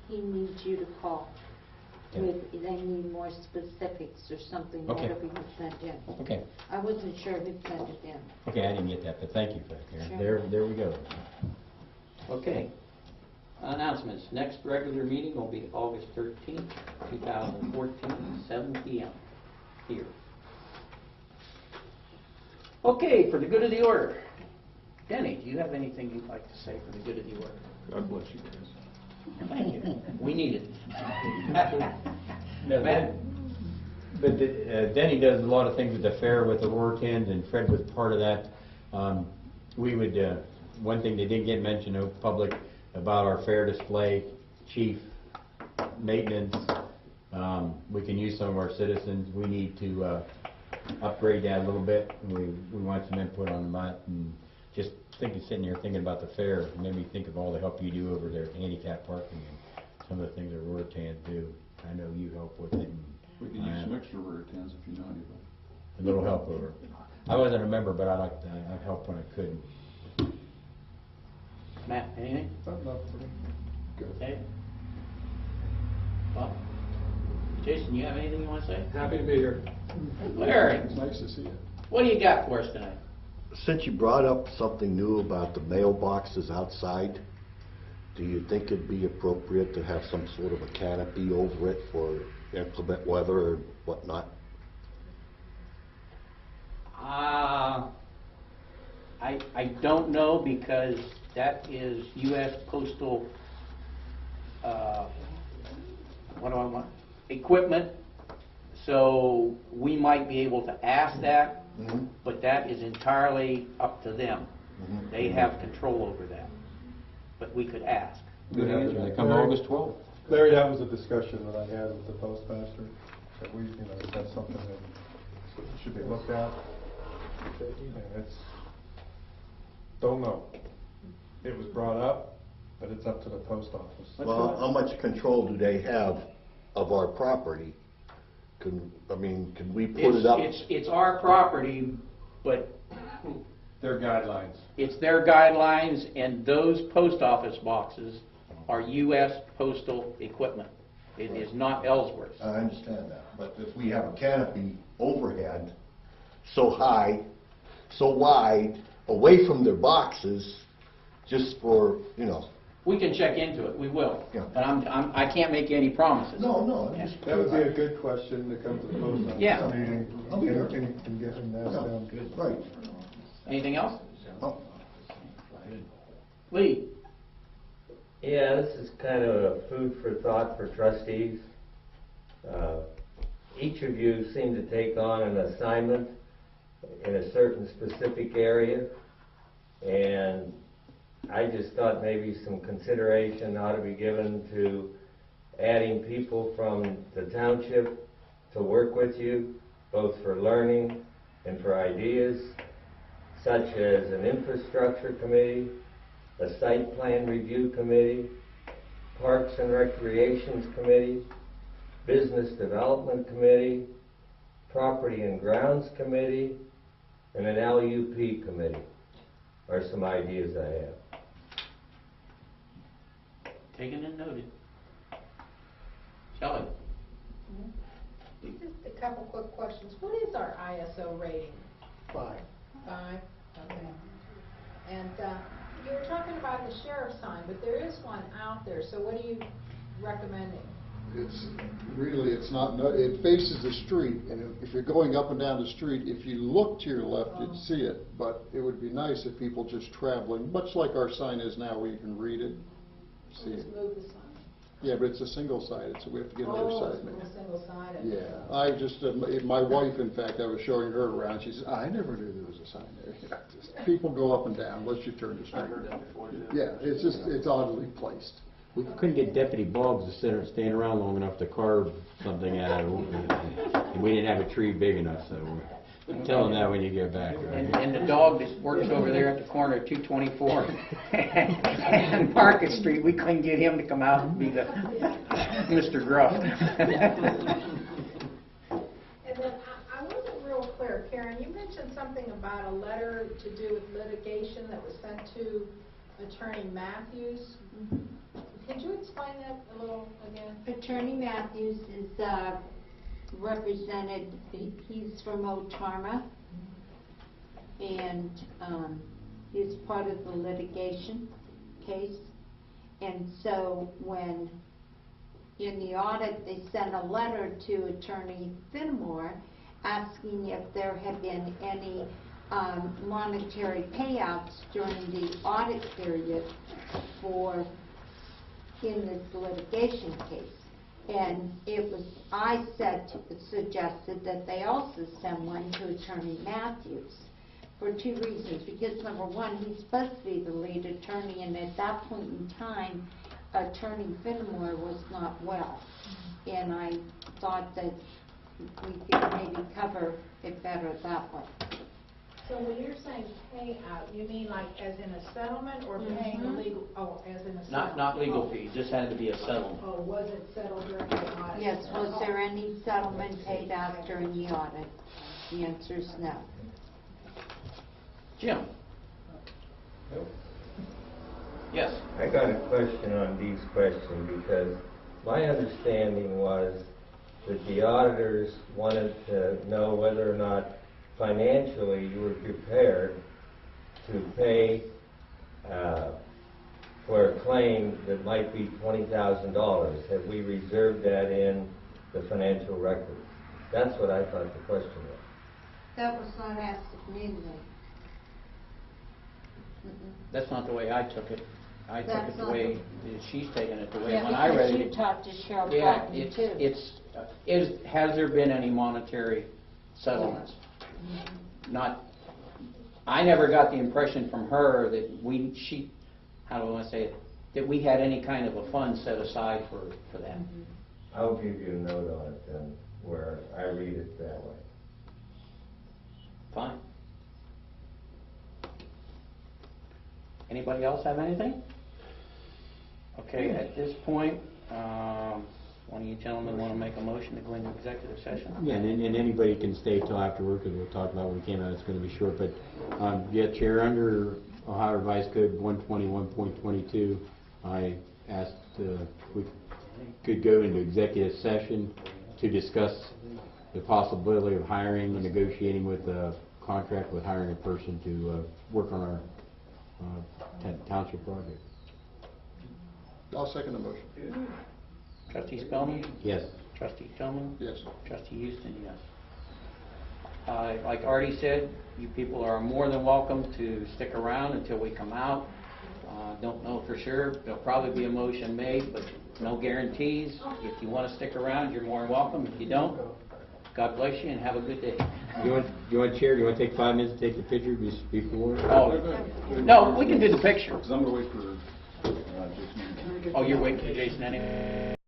he needs you to call. They need more specifics or something,
Okay.
whatever you sent in.
Okay.
I wasn't sure who sent it in.
Okay, I didn't get that, but thank you for that, Karen.
Sure.
There we go.
Okay. Announcements. Next regular meeting will be August 13th, 2014, 7 p.m. here. Okay, for the good of the order. Denny, do you have anything you'd like to say for the good of the order?
God bless you guys.
Thank you. We need it.
No, but Denny does a lot of things at the fair with the Rortans, and Fred was part of that. We would, one thing that didn't get mentioned in public about our fair display, chief, maintenance, We can use some of our citizens. We need to upgrade that a little bit. We want some input on that, and just sitting here thinking about the fair, it made me think of all the help you do over there at handicap parking and some of the things that Roritan do. I know you help with it. And
We could use some extra Roritans if you know anybody.
a little help over. I wasn't a member, but I helped when I could.
Matt, anything?
Not for me. Good.
Okay. Bob? Jason, you have anything you want to say?
Happy to be here.
Larry,
It's nice to see you.
what do you got for us tonight?
Since you brought up something new about the mailboxes outside, do you think it'd be appropriate to have some sort of a canopy over it for inclement weather or whatnot?
I don't know, because that is U.S. Postal, what do I want? Equipment. So we might be able to ask that, but that is entirely up to them. They have control over that. But we could ask.
Good answer. They come August 12th.
Larry, that was a discussion that I had with the postmaster, that we, that's something that should be looked at. And it's, don't know. It was brought up, but it's up to the post office.
Well, how much control do they have of our property? Can we put it up?
It's our property, but
Their guidelines.
it's their guidelines, and those post office boxes are U.S. Postal equipment. It is not Ellsworth.
I understand that, but if we have a canopy overhead, so high, so wide, away from their boxes, just for,
We can check into it, we will.
Yeah.
But I can't make any promises.
No,
Yeah.
just.
That would be a good question to come to the post office
Yeah.
meeting.
I'll be there.
And get them asked them.
Right.
Anything else?
Oh.
Lee?
Yeah, this is kind of a food for thought for trustees. Each of you seem to take on an assignment in a certain specific area, and I just thought maybe some consideration ought to be given to adding people from the township to work with you, both for learning and for ideas, such as an infrastructure committee, a site plan review committee, Parks and Recreations committee, business development committee, property and grounds committee, and an LUP committee are some ideas I have.
Taken and noted. Shelley?
Just a couple quick questions. What is our ISO rating?
5.
5? Okay. And you were talking about the sheriff's sign, but there is one out there, so what are you recommending?
It's not, it faces the street, and if you're going up and down the street, if you look to your left, you'd see it. But it would be nice if people just traveling, much like our sign is now, where you can read it, see
Just
it.
move the sign.
Yeah, but it's a single-sided, so we have to get another side made.
It's single-sided.
Yeah, I just, my wife, in fact, I was showing her around, she said, I never knew there was a sign there. People go up and down, unless you turn the street. Yeah, it's oddly placed.
We couldn't get Deputy Boggs to stand around long enough to carve something out of it. And we didn't have a tree big enough, so tell him that when you get back.
And the dog that works over there at the corner of 224 and Market Street, we couldn't get him to come out and be the Mr. Gruff.
And then I wasn't real clear, Karen, you mentioned something about a letter to do with litigation that was sent to Attorney Matthews. Could you explain that a little again?
Attorney Matthews is represented, he's from Otarma, and he's part of the litigation case. And so when in the audit they sent a letter to Attorney Finmore asking if there had been any monetary payouts during the audit period in this litigation case. And I suggested that they also send one to Attorney Matthews for 2 reasons. Because number one, he's supposed to be the lead attorney, and at that point in time, Attorney Finmore was not well. And I thought that we could maybe cover it better that way.
So when you're saying pay out, you mean like as in a settlement or paying the legal, oh, as in a settlement?
Not legal
Oh.
fees, this had to be a settlement.
Oh, was it settled during the audit?
Yes, was there any settlement paid out during the audit? The answer is no.
Jim? Yes.
I got a question on Dee's question because my understanding was that the auditors wanted to know whether or not financially you were prepared to pay for a claim that might be $20,000. Have we reserved that in the financial records? That's what I thought the question was.
That was not asked of me,
That's not the way I took it. I took
That's
it the
not
way she's taking it, the way
Yeah,
when I read
because
it.
you talked to Cheryl
Yeah,
Button too.
has there been any monetary settlements? Not, I never got the impression from her that how do I want to say it, that we had any kind of a fund set aside for that.
I'll give you a note on it then, where I read it that way.
Fine. Anybody else have anything? Okay, at this point, one of you gentlemen want to make a motion to go into executive session?
Yeah, and anybody can stay till afterward, because we'll talk about when we came out, it's going to be short, but, yeah, Chair, under Ohio Revised Code 121.22, I asked if we could go into executive session to discuss the possibility of hiring and negotiating with a contract with hiring a person to work on our township project.
I'll second the motion.
Trustee Spellman?
Yes.
Trustee Tillman?
Yes.
Trustee Houston, yes. Like Artie said, you people are more than welcome to stick around until we come out. Don't know for sure. There'll probably be a motion made, but no guarantees. If you want to stick around, you're more than welcome. If you don't, God bless you and have a good day.
You want, Chair, do you want to take 5 minutes to take the picture before?
Oh, no, we can do the picture.
Because I'm going to wait for Jason.
Oh, you're waiting for Jason anyway?